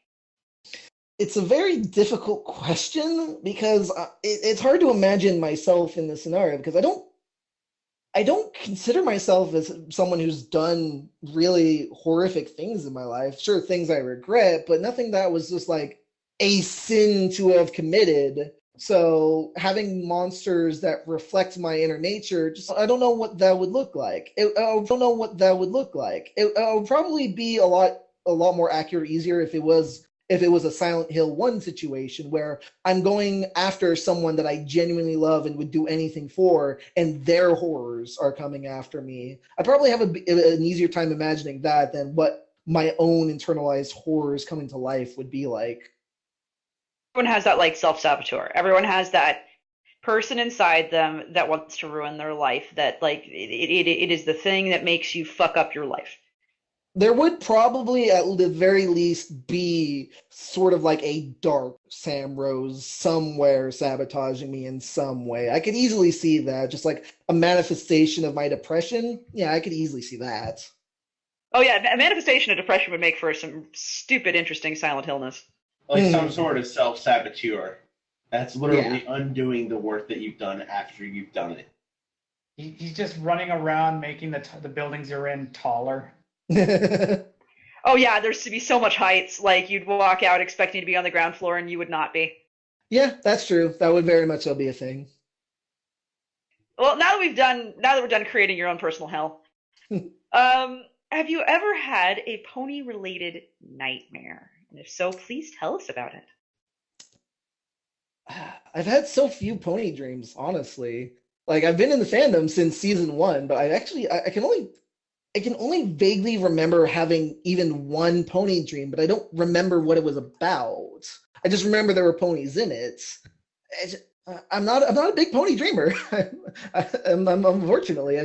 It's a very difficult question because it's hard to imagine myself in this scenario because I don't consider myself as someone who's done really horrific things in my life. Sure, things I regret, but nothing that was just like a sin to have committed. So having monsters that reflect my inner nature, just I don't know what that would look like. I don't know what that would look like. It would probably be a lot more accurate, easier if it was a Silent Hill 1 situation where I'm going after someone that I genuinely love and would do anything for, and their horrors are coming after me. I probably have an easier time imagining that than what my own internalized horrors coming to life would be like. Everyone has that like self-saboteur. Everyone has that person inside them that wants to ruin their life, that like it is the thing that makes you fuck up your life. There would probably at the very least be sort of like a dark SamRose somewhere sabotaging me in some way. I could easily see that, just like a manifestation of my depression. Yeah, I could easily see that. Oh yeah, a manifestation of depression would make for some stupid, interesting Silent Hillness. Like some sort of self-saboteur. That's literally undoing the work that you've done after you've done it. He's just running around making the buildings you're in taller. Oh yeah, there's to be so much heights. Like you'd walk out expecting to be on the ground floor, and you would not be. Yeah, that's true. That would very much so be a thing. Well, now that we're done creating your own personal hell, have you ever had a pony-related nightmare? And if so, please tell us about it. I've had so few pony dreams, honestly. Like I've been in the fandom since season 1, but I can only vaguely remember having even one pony dream, but I don't remember what it was about. I just remember there were ponies in it. I'm not a big pony dreamer. I'm unfortunately,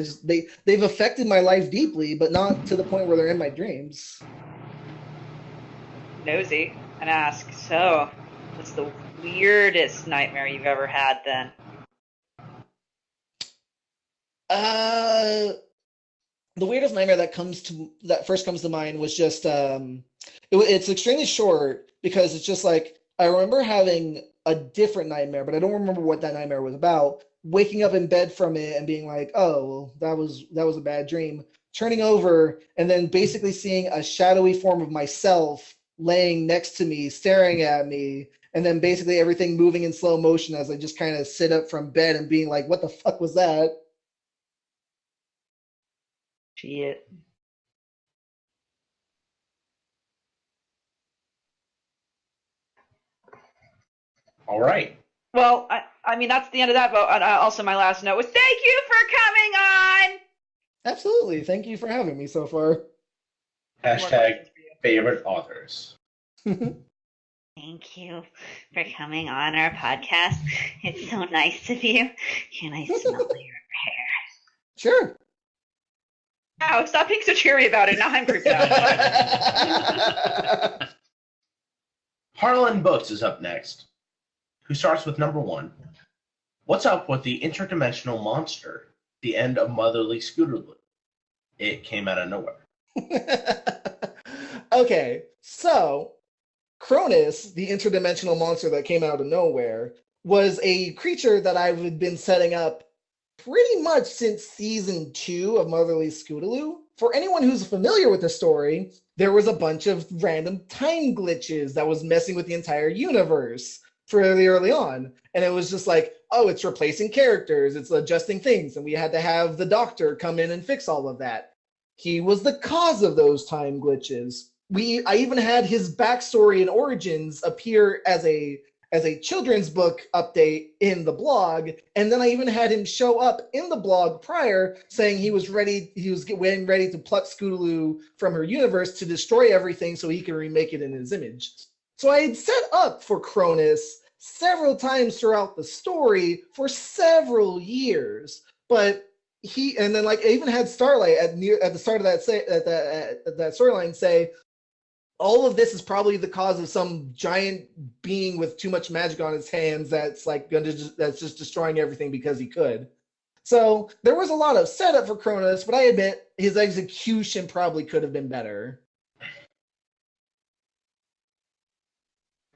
they've affected my life deeply, but not to the point where they're in my dreams. Nosy and ask, so what's the weirdest nightmare you've ever had then? The weirdest nightmare that first comes to mind was just it's extremely short because it's just like I remember having a different nightmare, but I don't remember what that nightmare was about. Waking up in bed from it and being like, oh, well, that was a bad dream. Turning over and then basically seeing a shadowy form of myself laying next to me, staring at me, and then basically everything moving in slow motion as I just kind of sit up from bed and being like, what the fuck was that? Shit. All right. Well, I mean, that's the end of that vote. And also, my last note was thank you for coming on! Absolutely. Thank you for having me so far. Hashtag favorite authors. Thank you for coming on our podcast. It's so nice of you. Can I smell your hair? Sure. Ow, stop being so cheery about it. Now I'm creeped out. Harlan Books is up next, who starts with number 1. What's up with the interdimensional monster? The end of Motherly Scooterloo. It came out of nowhere. Okay, so Cronus, the interdimensional monster that came out of nowhere, was a creature that I've been setting up pretty much since season 2 of Motherly Scootaloo. For anyone who's familiar with the story, there was a bunch of random time glitches that was messing with the entire universe fairly early on. And it was just like, oh, it's replacing characters, it's adjusting things, and we had to have the doctor come in and fix all of that. He was the cause of those time glitches. I even had his backstory and origins appear as a children's book update in the blog, and then I even had him show up in the blog prior saying he was getting ready to pluck Scootaloo from her universe to destroy everything so he can remake it in his image. So I had set up for Cronus several times throughout the story for several years, but and then like I even had Starlight at the start of that storyline say, all of this is probably the cause of some giant being with too much magic on his hands that's just destroying everything because he could. So there was a lot of setup for Cronus, but I admit his execution probably could have been better.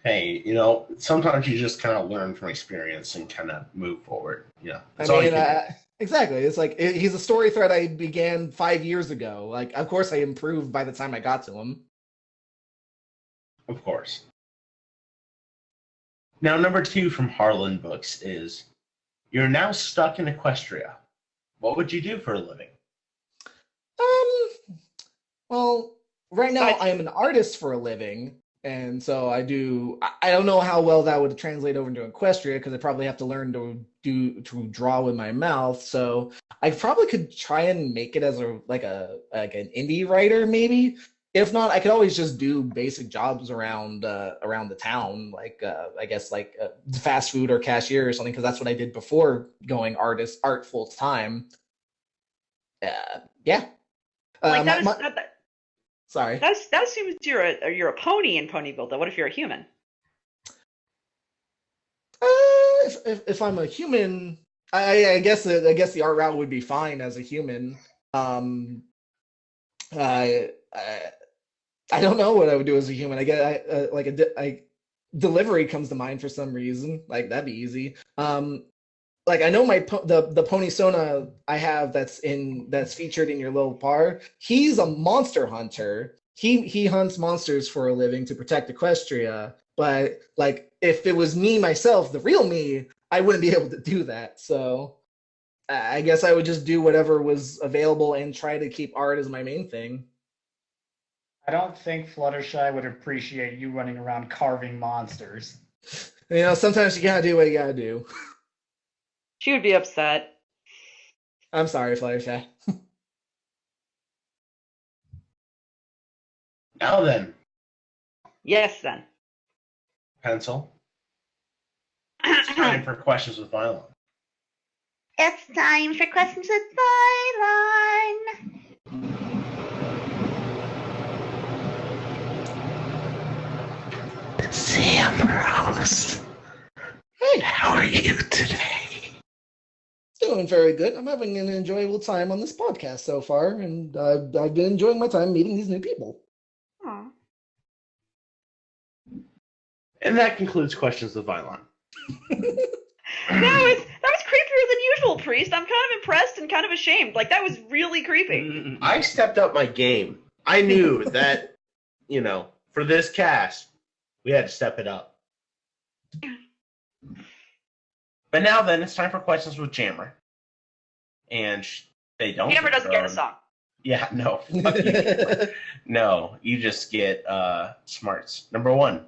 Hey, sometimes you just kind of learn from experience and kind of move forward. Exactly. It's like he's a story thread I began 5 years ago. Like, of course I improved by the time I got to him. Of course. Now, number 2 from Harlan Books is, you're now stuck in Equestria. What would you do for a living? Well, right now I am an artist for a living, and so I don't know how well that would translate over into Equestria, because I probably have to learn to draw with my mouth. So I probably could try and make it as an indie writer, maybe. If not, I could always just do basic jobs around the town, I guess fast food or cashier or something, because that's what I did before going art full time. Yeah. Sorry. That assumes you're a pony in Ponyville, though. What if you're a human? If I'm a human, I guess the art route would be fine as a human. I don't know what I would do as a human. I get delivery comes to mind for some reason. Like, that'd be easy. I know the pony Sona I have that's featured in your little par. He's a monster hunter. He hunts monsters for a living to protect Equestria. But if it was me myself, the real me, I wouldn't be able to do that. So I guess I would just do whatever was available and try to keep art as my main thing. I don't think Fluttershy would appreciate you running around carving monsters. Sometimes you gotta do what you gotta do. She would be upset. I'm sorry, Fluttershy. Now then. Yes, then. Pencil. It's time for questions with Vylon. It's time for questions with Vylon. SamRose. Hey, how are you today? Doing very good. I'm having an enjoyable time on this podcast so far, and I've been enjoying my time meeting these new people. Aww. And that concludes questions with Vylon. That was creepier than usual, Priest. I'm kind of impressed and kind of ashamed. That was really creepy. I stepped up my game. I knew that, for this cast, we had to step it up. But now then, it's time for questions with Jammer. And they don't. Jammer doesn't get a song. Yeah, no. Fuck you, Jammer. No, you just get smarts. Number 1,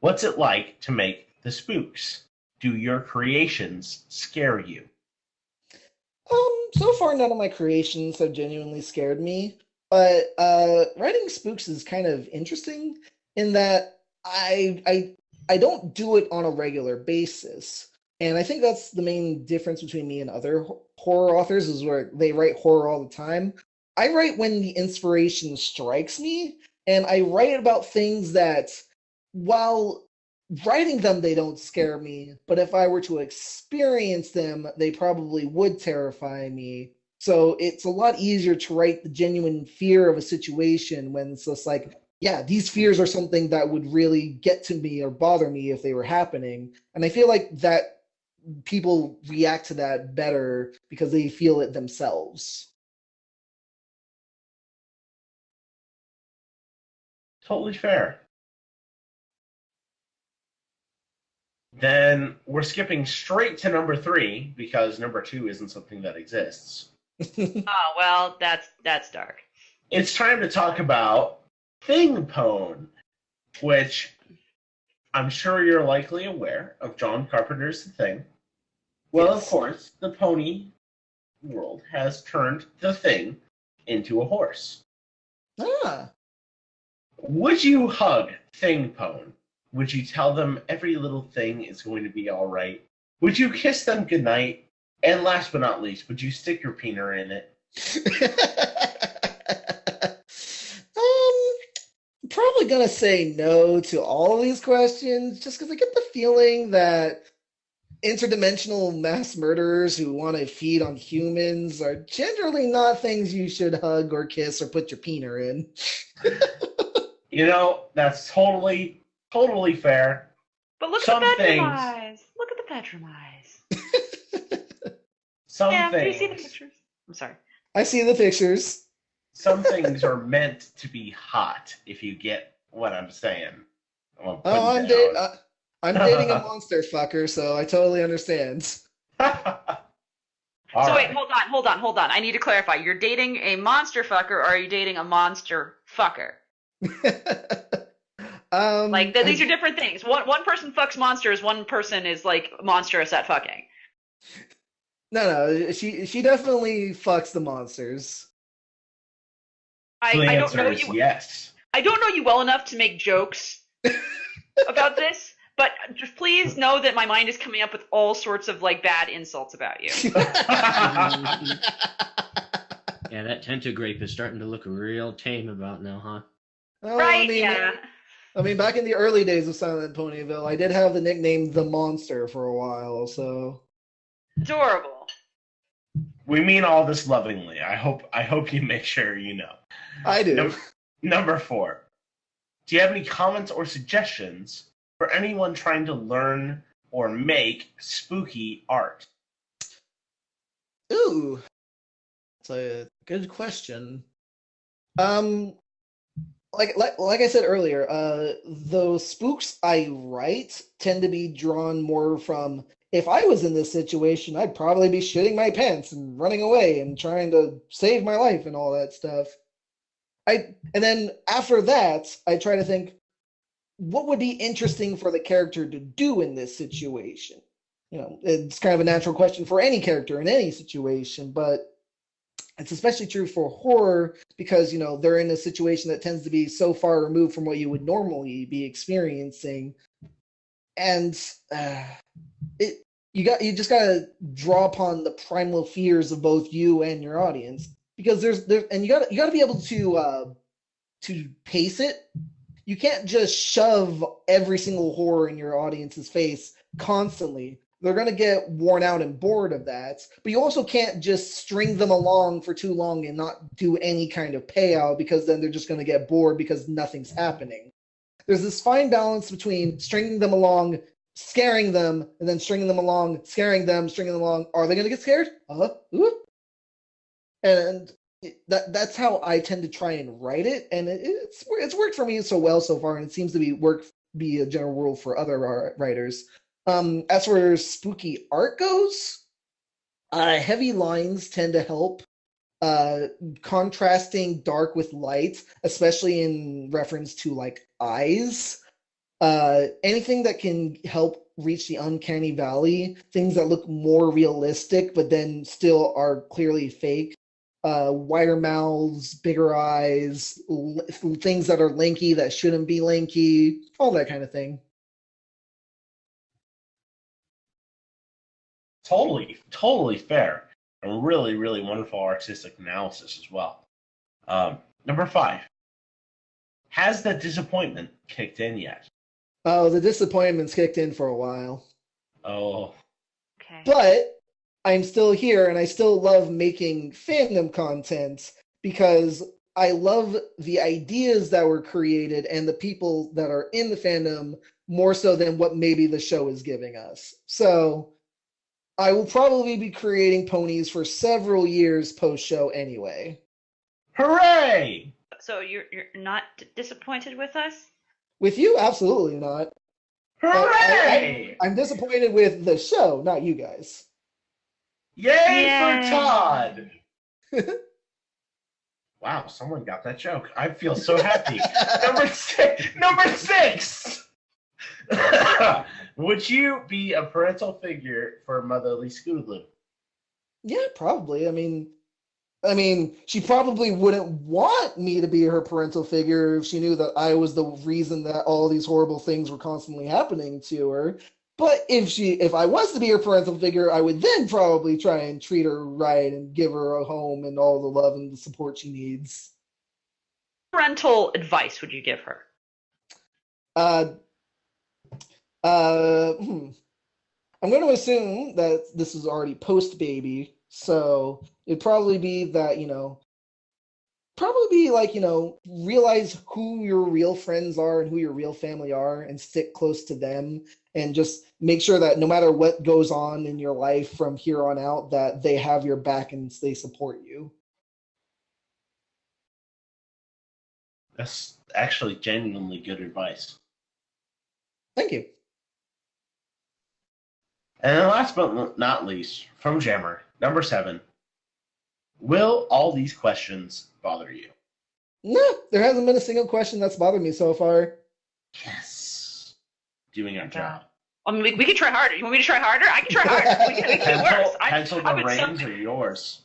what's it like to make the spooks? Do your creations scare you? So far, none of my creations have genuinely scared me. But writing spooks is kind of interesting in that I don't do it on a regular basis. And I think that's the main difference between me and other horror authors, is where they write horror all the time. I write when the inspiration strikes me, and I write about things that, while writing them, they don't scare me, but if I were to experience them, they probably would terrify me. So it's a lot easier to write the genuine fear of a situation when it's just yeah, these fears are something that would really get to me or bother me if they were happening. And I feel like that people react to that better because they feel it themselves. Totally fair. Then we're skipping straight to number 3 because number 2 isn't something that exists. Oh, well, that's dark. It's time to talk about Thing Pone, which I'm sure you're likely aware of John Carpenter's The Thing. Well, Yes. of course, the pony world has turned the Thing into a horse. Ah. Would you hug Thing Pone? Would you tell them every little thing is going to be all right? Would you kiss them goodnight? And last but not least, would you stick your peener in it? Probably gonna say no to all of these questions, just because I get the feeling that interdimensional mass murderers who want to feed on humans are generally not things you should hug or kiss or put your peener in. You know, that's totally fair. But look Some at the bedroom things- eyes. Look at the bedroom eyes. Some Yeah, do you things, see the pictures? I'm sorry. I see the pictures. some things are meant to be hot, if you get what I'm saying. Oh, I'm dating a monster fucker, so I totally understand. So wait, hold on. I need to clarify. You're dating a monster fucker, or are you dating a monster fucker? Like these are different things. One person fucks monsters. One person is like monstrous at fucking. No, she definitely fucks the monsters. I The don't answer know is you. yes. I don't know you well enough to make jokes about this, but just please know that my mind is coming up with all sorts of like bad insults about you. Yeah, that tentagrape is starting to look real tame about now, huh? Oh, Right? Yeah. I mean, back in the early days of Silent Ponyville, I did have the nickname The Monster for a while, so. Adorable. We mean all this lovingly. I hope you make sure you know. I do. Number 4. Do you have any comments or suggestions for anyone trying to learn or make spooky art? Ooh. That's a good question. Like I said earlier, the spooks I write tend to be drawn more from, if I was in this situation, I'd probably be shitting my pants and running away and trying to save my life and all that stuff. And then after that, I try to think, what would be interesting for the character to do in this situation? You know, it's kind of a natural question for any character in any situation, but it's especially true for horror because, you know, they're in a situation that tends to be so far removed from what you would normally be experiencing. And you just gotta draw upon the primal fears of both you and your audience, because and you gotta be able to pace it. You can't just shove every single horror in your audience's face constantly. They're going to get worn out and bored of that. But you also can't just string them along for too long and not do any kind of payout, because then they're just going to get bored because nothing's happening. There's this fine balance between stringing them along, scaring them, and then stringing them along, scaring them, stringing them along. Are they going to get scared? Ooh. And that's how I tend to try and write it, and it's worked for me so well so far, and it seems to be a general rule for other writers. As for spooky art goes, heavy lines tend to help. Contrasting dark with light, especially in reference to like eyes. Anything that can help reach the uncanny valley, things that look more realistic but then still are clearly fake. Wider mouths, bigger eyes, things that are lanky that shouldn't be lanky, all that kind of thing. Totally fair. And really, really wonderful artistic analysis as well. Number 5. Has the disappointment kicked in yet? Oh, the disappointment's kicked in for a while. Oh. Okay. But I'm still here, and I still love making fandom content because I love the ideas that were created and the people that are in the fandom more so than what maybe the show is giving us. So I will probably be creating ponies for several years post-show anyway. Hooray! So you're not disappointed with us? With you, absolutely not. Hooray! I'm disappointed with the show, not you guys. Yay for Todd! Wow, someone got that joke. I feel so happy. Number six. Would you be a parental figure for Motherly Scootaloo? Yeah, probably. I mean, she probably wouldn't want me to be her parental figure if she knew that I was the reason that all these horrible things were constantly happening to her. But if I was to be her parental figure, I would then probably try and treat her right and give her a home and all the love and the support she needs. Parental advice would you give her? I'm going to assume that this is already post-baby, so it'd probably be that, realize who your real friends are and who your real family are and stick close to them and just make sure that no matter what goes on in your life from here on out, that they have your back and they support you. That's actually genuinely good advice. Thank you. And then last but not least, from Jammer, number 7. Will all these questions bother you? No, there hasn't been a single question that's bothered me so far. Yes. Doing our job. I mean, we can try harder. You want me to try harder? I can try harder. We can do worse. Pencil the reins are yours.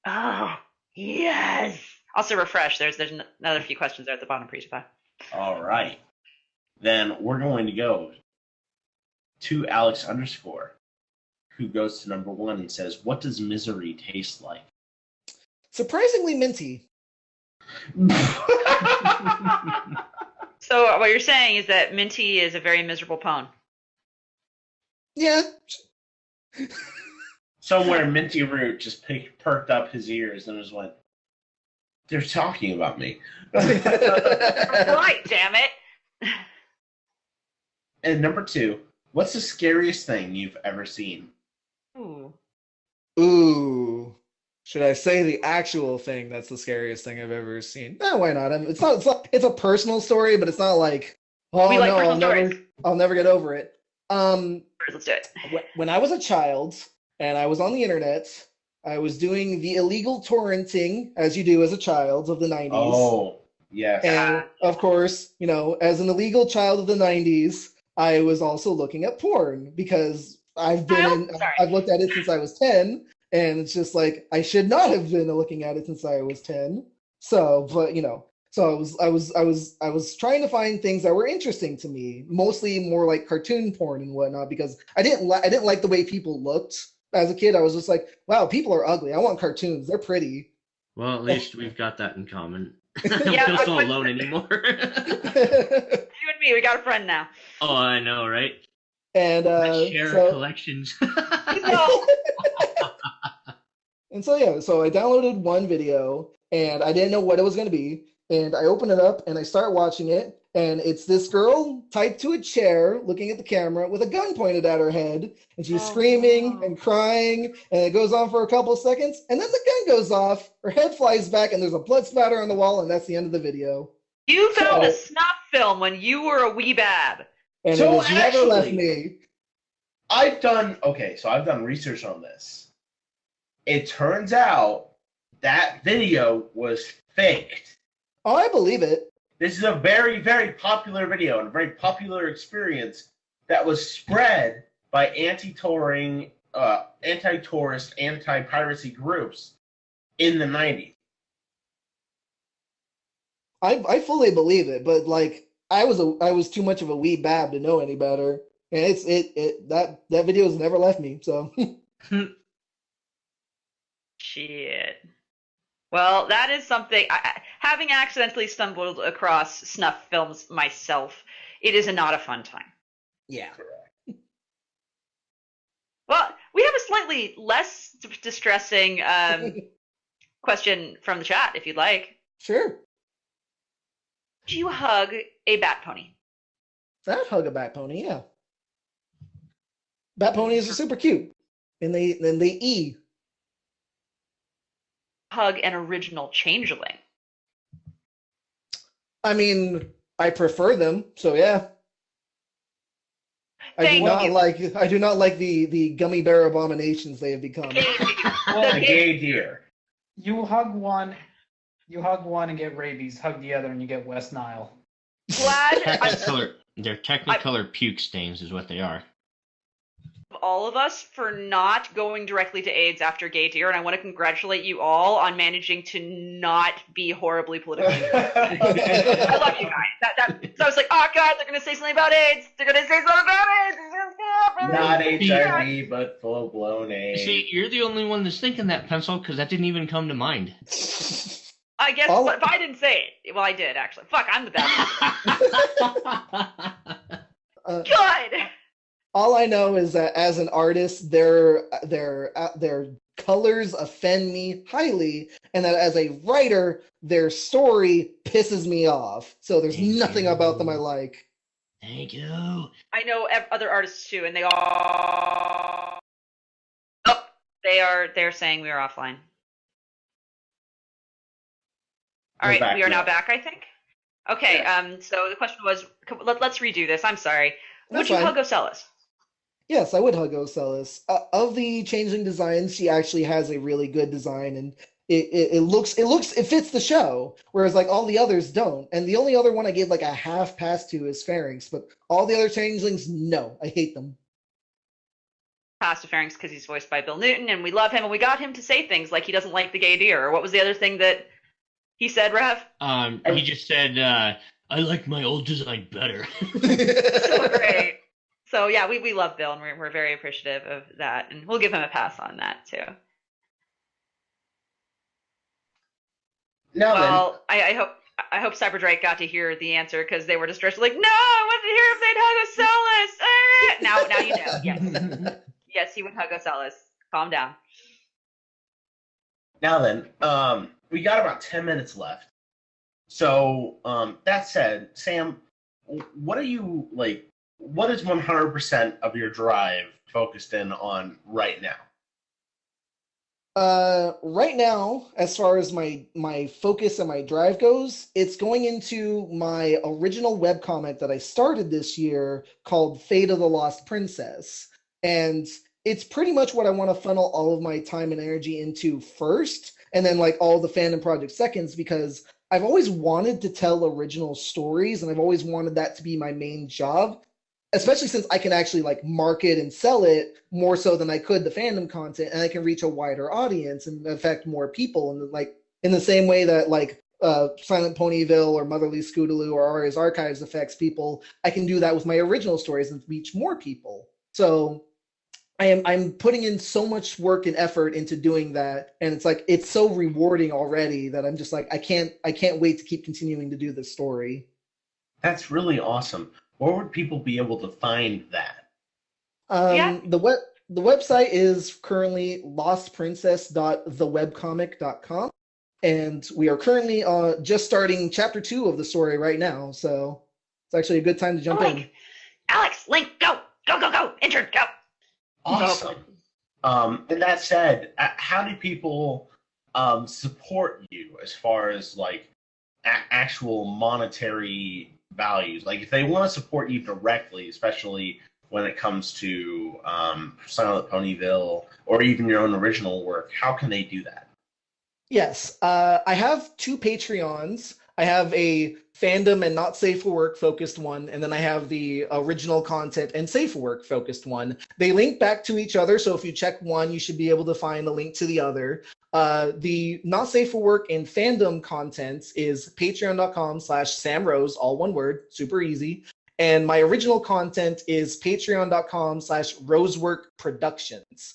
Oh, yes. Also refresh. There's another few questions there at the bottom, Preetipah. All right. Then we're going to go to Alex _, who goes to number 1 and says, "What does misery taste like?" Surprisingly minty. So what you're saying is that Minty is a very miserable pwn. Yeah. Somewhere Minty Root just perked up his ears and was like, "They're talking about me." Right, damn it. And number 2, what's the scariest thing you've ever seen? Ooh. Should I say the actual thing that's the scariest thing I've ever seen? No, why not? I mean, it's a personal story, but it's not like, oh We like no, personal I'll never get over it. Let's do it. When I was a child and I was on the internet, I was doing the illegal torrenting, as you do as a child of the 90s. Oh, yes. And of course, as an illegal child of the 90s, I was also looking at porn because I've looked at it since I was 10, and it's just like I should not have been looking at it since I was 10. So, but so I was trying to find things that were interesting to me, mostly more like cartoon porn and whatnot, because I didn't like the way people looked as a kid. I was just like, wow, people are ugly. I want cartoons. They're pretty. Well, at least we've got that in common. I don't Yeah, feel so alone anymore. You and me, we got a friend now. Oh, I know, right? And Let's share collections. And so I downloaded one video and I didn't know what it was going to be, and I open it up and I start watching it, and it's this girl tied to a chair looking at the camera with a gun pointed at her head, and she's screaming and crying, and it goes on for a couple of seconds, and then the gun goes off, her head flies back, and there's a blood splatter on the wall, and that's the end of the video. You found a snuff film when you were a wee bab. And So it has never left me. I've done research on this. It turns out that video was faked. Oh, I believe it. This is a very, very popular video and a very popular experience that was spread by anti-tourist, anti-piracy groups in the 90s. I fully believe it, but like I was too much of a wee bab to know any better, and that video has never left me. So. Shit. Well, that is something. Having accidentally stumbled across snuff films myself, it is not a fun time. Yeah. Well, we have a slightly less distressing question from the chat, if you'd like. Sure. Would you hug a bat pony? I'd hug a bat pony, yeah. Bat ponies are super cute. and they E. Hug an original changeling. I mean, I prefer them, so yeah. I do not like the gummy bear abominations they have become. The gay deer. You hug one and get rabies. Hug the other and you get West Nile. Glad They're technicolor puke stains, is what they are. all of us for not going directly to AIDS after gay deer, and I want to congratulate you all on managing to not be horribly politically incorrect. I love you guys. So I was like, oh god, they're gonna say something about AIDS. They're gonna say something about AIDS. Not HIV, but full blown AIDS. See, you're the only one that's thinking that, Pencil, because that didn't even come to mind. I guess, but I didn't say it. Well, I did actually. Fuck, I'm the best. Good. All I know is that as an artist, their colors offend me highly, and that as a writer, their story pisses me off. So there's nothing about them I like. Thank you. I know other artists too, and they all. Oh, they're saying we are offline. All right, we are now back, I think. Okay, so the question was, let's redo this. I'm sorry. Would you hug Ocellus? Yes, I would hug Ocellus. Of the changing designs, she actually has a really good design, and it fits the show. Whereas like all the others don't. And the only other one I gave like a half pass to is Pharynx, but all the other changelings, no, I hate them. Pass to Pharynx because he's voiced by Bill Newton, and we love him, and we got him to say things like he doesn't like the gay deer. Or what was the other thing that he said, Rev? He just said, I like my old design better. So great. So yeah, we love Bill, and we're very appreciative of that, and we'll give him a pass on that too. Well, I hope Cyberdrake got to hear the answer because they were distressed, like, no, I wanted to hear if they'd hug Ocellus. Now you know. Yes, yes, he would hug Ocellus. Calm down. Now then, we got about 10 minutes left. So that said, Sam, what are you like? What is 100% of your drive focused in on right now? Right now, as far as my focus and my drive goes, it's going into my original webcomic that I started this year called Fate of the Lost Princess. And it's pretty much what I want to funnel all of my time and energy into first, and then like all the fandom projects seconds, because I've always wanted to tell original stories, and I've always wanted that to be my main job. Especially since I can actually like market and sell it more so than I could the fandom content, and I can reach a wider audience and affect more people. And like in the same way that like Silent Ponyville or Motherly Scootaloo or Aria's Archives affects people, I can do that with my original stories and reach more people. So I'm putting in so much work and effort into doing that, and it's like it's so rewarding already that I'm just like I can't wait to keep continuing to do this story. That's really awesome. Where would people be able to find that? The website is currently lostprincess.thewebcomic.com, and we are currently just starting chapter 2 of the story right now, so it's actually a good time to jump in. Alex, Link, go, intern, go. Awesome. And that said, how do people support you as far as like actual monetary values? Like if they want to support you directly, especially when it comes to Silent Ponyville or even your own original work, how can they do that? Yes, I have 2 Patreons. I have a fandom and not safe for work focused one, and then I have the original content and safe for work focused one. They link back to each other, so if you check one, you should be able to find a link to the other. The not safe for work and fandom content is patreon.com/SamRose, all one word, super easy. And my original content is patreon.com/Rosework Productions.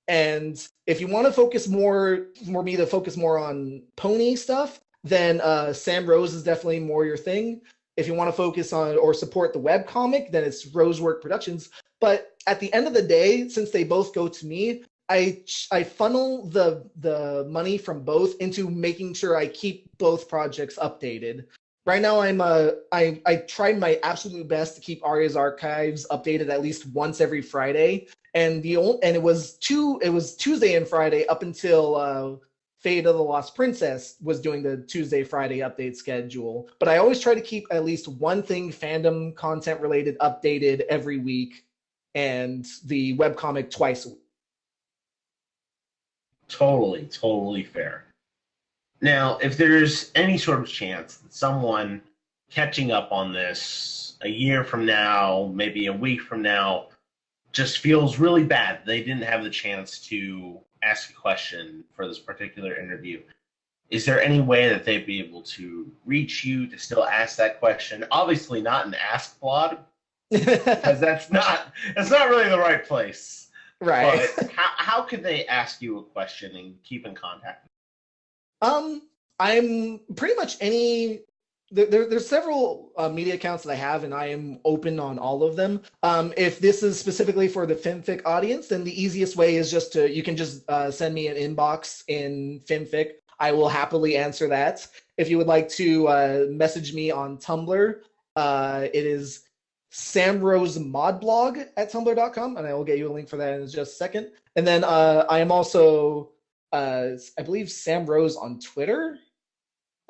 And if you want to focus more on pony stuff, then SamRose is definitely more your thing. If you want to focus on or support the webcomic, then it's Rosework Productions. But at the end of the day, since they both go to me, I funnel the money from both into making sure I keep both projects updated. Right now, I try my absolute best to keep Aria's Archives updated at least once every Friday, and it was Tuesday and Friday up until Fate of the Lost Princess was doing the Tuesday Friday update schedule. But I always try to keep at least one thing fandom content related updated every week, and the webcomic twice a week. Totally fair. Now, if there's any sort of chance that someone catching up on this a year from now, maybe a week from now, just feels really bad they didn't have the chance to ask a question for this particular interview, is there any way that they'd be able to reach you to still ask that question? Obviously not an Ask blog, because that's not really the right place. Right. But how could they ask you a question and keep in contact? I'm pretty much there's several media accounts that I have, and I am open on all of them. If this is specifically for the FimFic audience, then the easiest way is you can just send me an inbox in FimFic. I will happily answer that. If you would like to message me on Tumblr, it is SamRoseModblog at tumblr.com, and I will get you a link for that in just a second. And then I am also, I believe, SamRose on Twitter.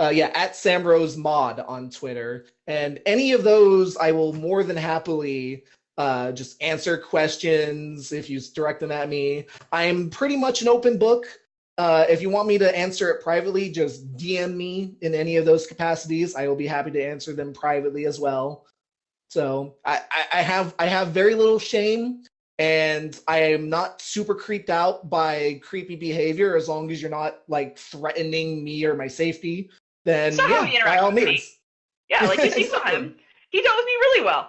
At SamRoseMod on Twitter. And any of those, I will more than happily just answer questions if you direct them at me. I'm pretty much an open book. If you want me to answer it privately, just DM me in any of those capacities. I will be happy to answer them privately as well. So I have very little shame, and I am not super creeped out by creepy behavior as long as you're not like threatening me or my safety. Then by all means. Yeah, like you see him. He dealt with me really well.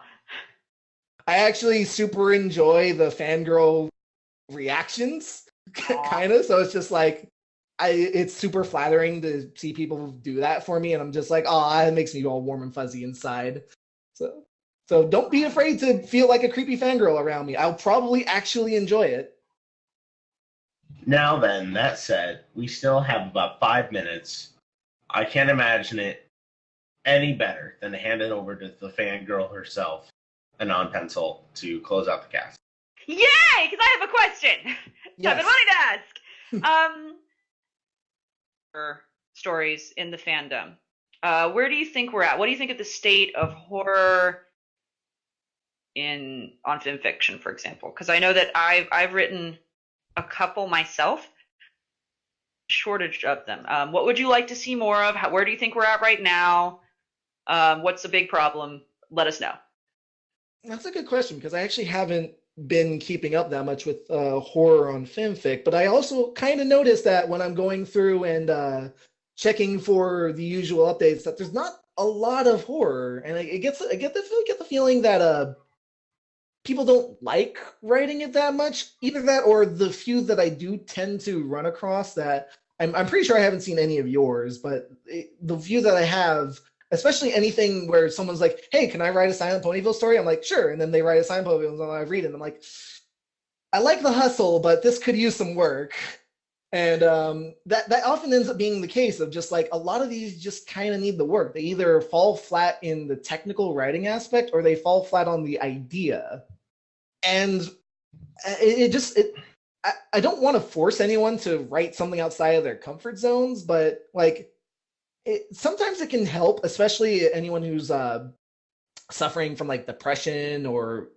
I actually super enjoy the fangirl reactions, kind of. So it's just like, it's super flattering to see people do that for me, and I'm just like, oh, it makes me all warm and fuzzy inside. So don't be afraid to feel like a creepy fangirl around me. I'll probably actually enjoy it. Now then, that said, we still have about 5 minutes. I can't imagine it any better than to hand it over to the fangirl herself, Anon Pencil, to close out the cast. Yay! Because I have a question. Yes. I've been wanting to ask. Stories in the fandom. Where do you think we're at? What do you think of the state of horror on FimFiction, for example? Because I know that I've written a couple myself. Shortage of them. What would you like to see more of? Where do you think we're at right now? What's the big problem? Let us know. That's a good question, because I actually haven't been keeping up that much with horror on FimFic, but I also kind of noticed that when I'm going through and checking for the usual updates, that there's not a lot of horror, and I get the feeling that people don't like writing it that much. Either that, or the few that I do tend to run across that I'm pretty sure I haven't seen any of yours, but the few that I have, especially anything where someone's like, hey, can I write a Silent Ponyville story? I'm like, sure. And then they write a Silent Ponyville and I read it and I'm like, I like the hustle, but this could use some work. And that often ends up being the case of just like a lot of these just kind of need the work. They either fall flat in the technical writing aspect or they fall flat on the idea. And I don't want to force anyone to write something outside of their comfort zones, but like sometimes it can help, especially anyone who's suffering from like depression or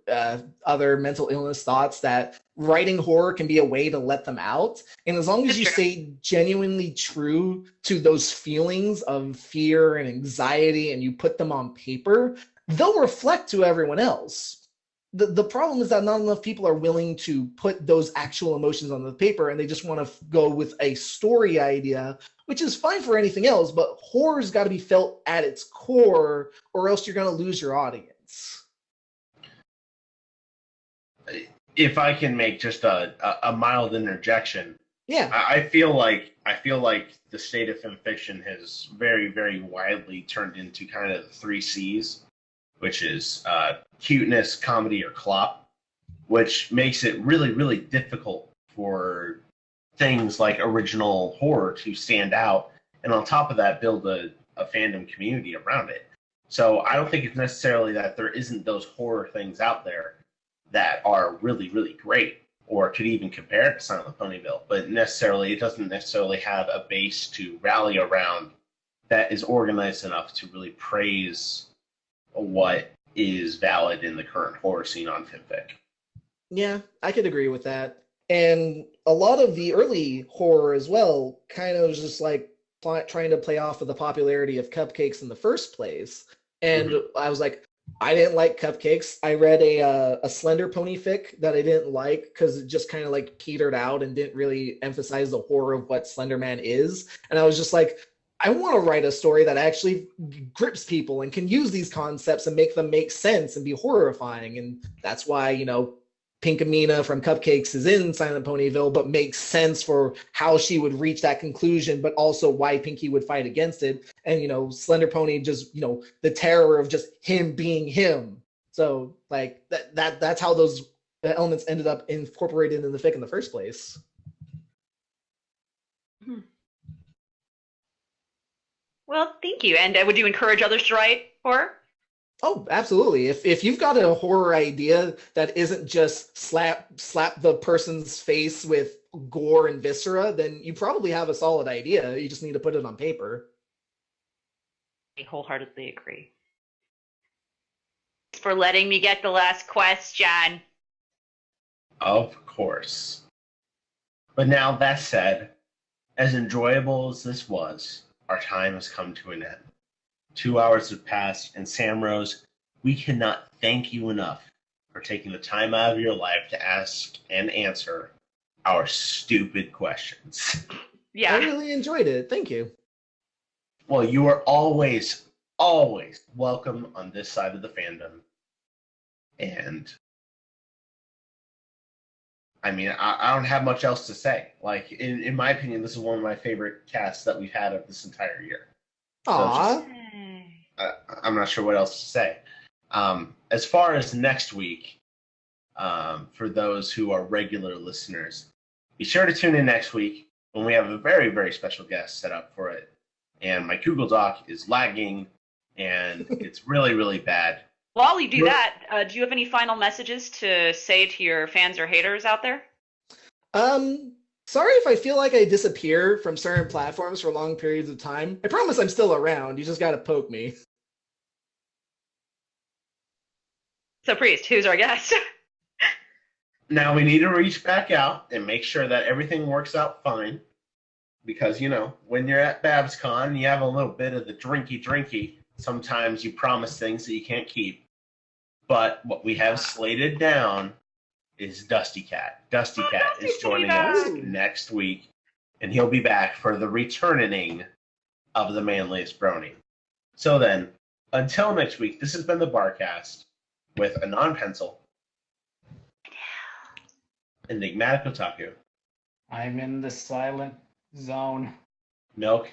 other mental illness thoughts, that writing horror can be a way to let them out. And as long as you stay genuinely true to those feelings of fear and anxiety and you put them on paper, they'll reflect to everyone else. The problem is that not enough people are willing to put those actual emotions on the paper, and they just want to go with a story idea, which is fine for anything else, but horror's got to be felt at its core, or else you're going to lose your audience. If I can make just a mild interjection, yeah, I feel like the state of FimFiction has very, very widely turned into kind of the 3 C's, which is cuteness, comedy, or clop, which makes it really, really difficult for things like original horror to stand out, and on top of that, build a fandom community around it. So I don't think it's necessarily that there isn't those horror things out there that are really, really great. or could even compare it to Silent Ponyville, but it doesn't necessarily have a base to rally around that is organized enough to really praise what is valid in the current horror scene on Fanfic. Yeah, I could agree with that. And a lot of the early horror as well kind of was just like trying to play off of the popularity of cupcakes in the first place. And I was like, I didn't like cupcakes. I read a Slender Pony fic that I didn't like because it just kind of like petered out and didn't really emphasize the horror of what Slender Man is. And I was just like, I want to write a story that actually grips people and can use these concepts and make them make sense and be horrifying. And that's why, you know, Pink Amina from Cupcakes is in Silent Ponyville, but makes sense for how she would reach that conclusion, but also why Pinky would fight against it. And, you know, Slender Pony just, you know, the terror of just him being him. So, like, that's how those elements ended up incorporated in the fic in the first place. Well, thank you. And would you encourage others to write horror? Oh, absolutely. If you've got a horror idea that isn't just slap the person's face with gore and viscera, then you probably have a solid idea. You just need to put it on paper. I wholeheartedly agree. Thanks for letting me get the last question. Of course. But now that said, as enjoyable as this was, our time has come to an end. 2 hours have passed, and SamRose, we cannot thank you enough for taking the time out of your life to ask and answer our stupid questions. Yeah. I really enjoyed it. Thank you. Well, you are always, always welcome on this side of the fandom. And I mean, I don't have much else to say. Like, in my opinion, this is one of my favorite casts that we've had of this entire year. Aww. I'm not sure what else to say. As far as next week, for those who are regular listeners, be sure to tune in next week when we have a very, very special guest set up for it. And my Google Doc is lagging, and it's really, really bad. While you do that, do you have any final messages to say to your fans or haters out there? Sorry if I feel like I disappear from certain platforms for long periods of time. I promise I'm still around. You just gotta poke me. So, Priest, who's our guest? Now we need to reach back out and make sure that everything works out fine. Because, you know, when you're at BabsCon, you have a little bit of the drinky. Sometimes you promise things that you can't keep. But what we have slated down is Dusty Cat. Dusty Cat is joining us next week, and he'll be back for the returning of the manliest brony. So then, until next week, this has been the Barcast with Anon Pencil, Enigmatic Otaku, I'm in the silent zone. Milk,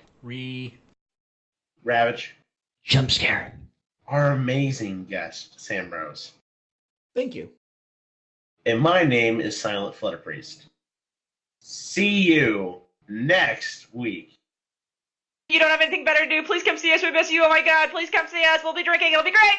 Ravage, Jump scare. our amazing guest, SamRose. Thank you. And my name is Silent Flutter Priest. See you next week. You don't have anything better to do. Please come see us. We miss you. Oh my God. Please come see us. We'll be drinking. It'll be great.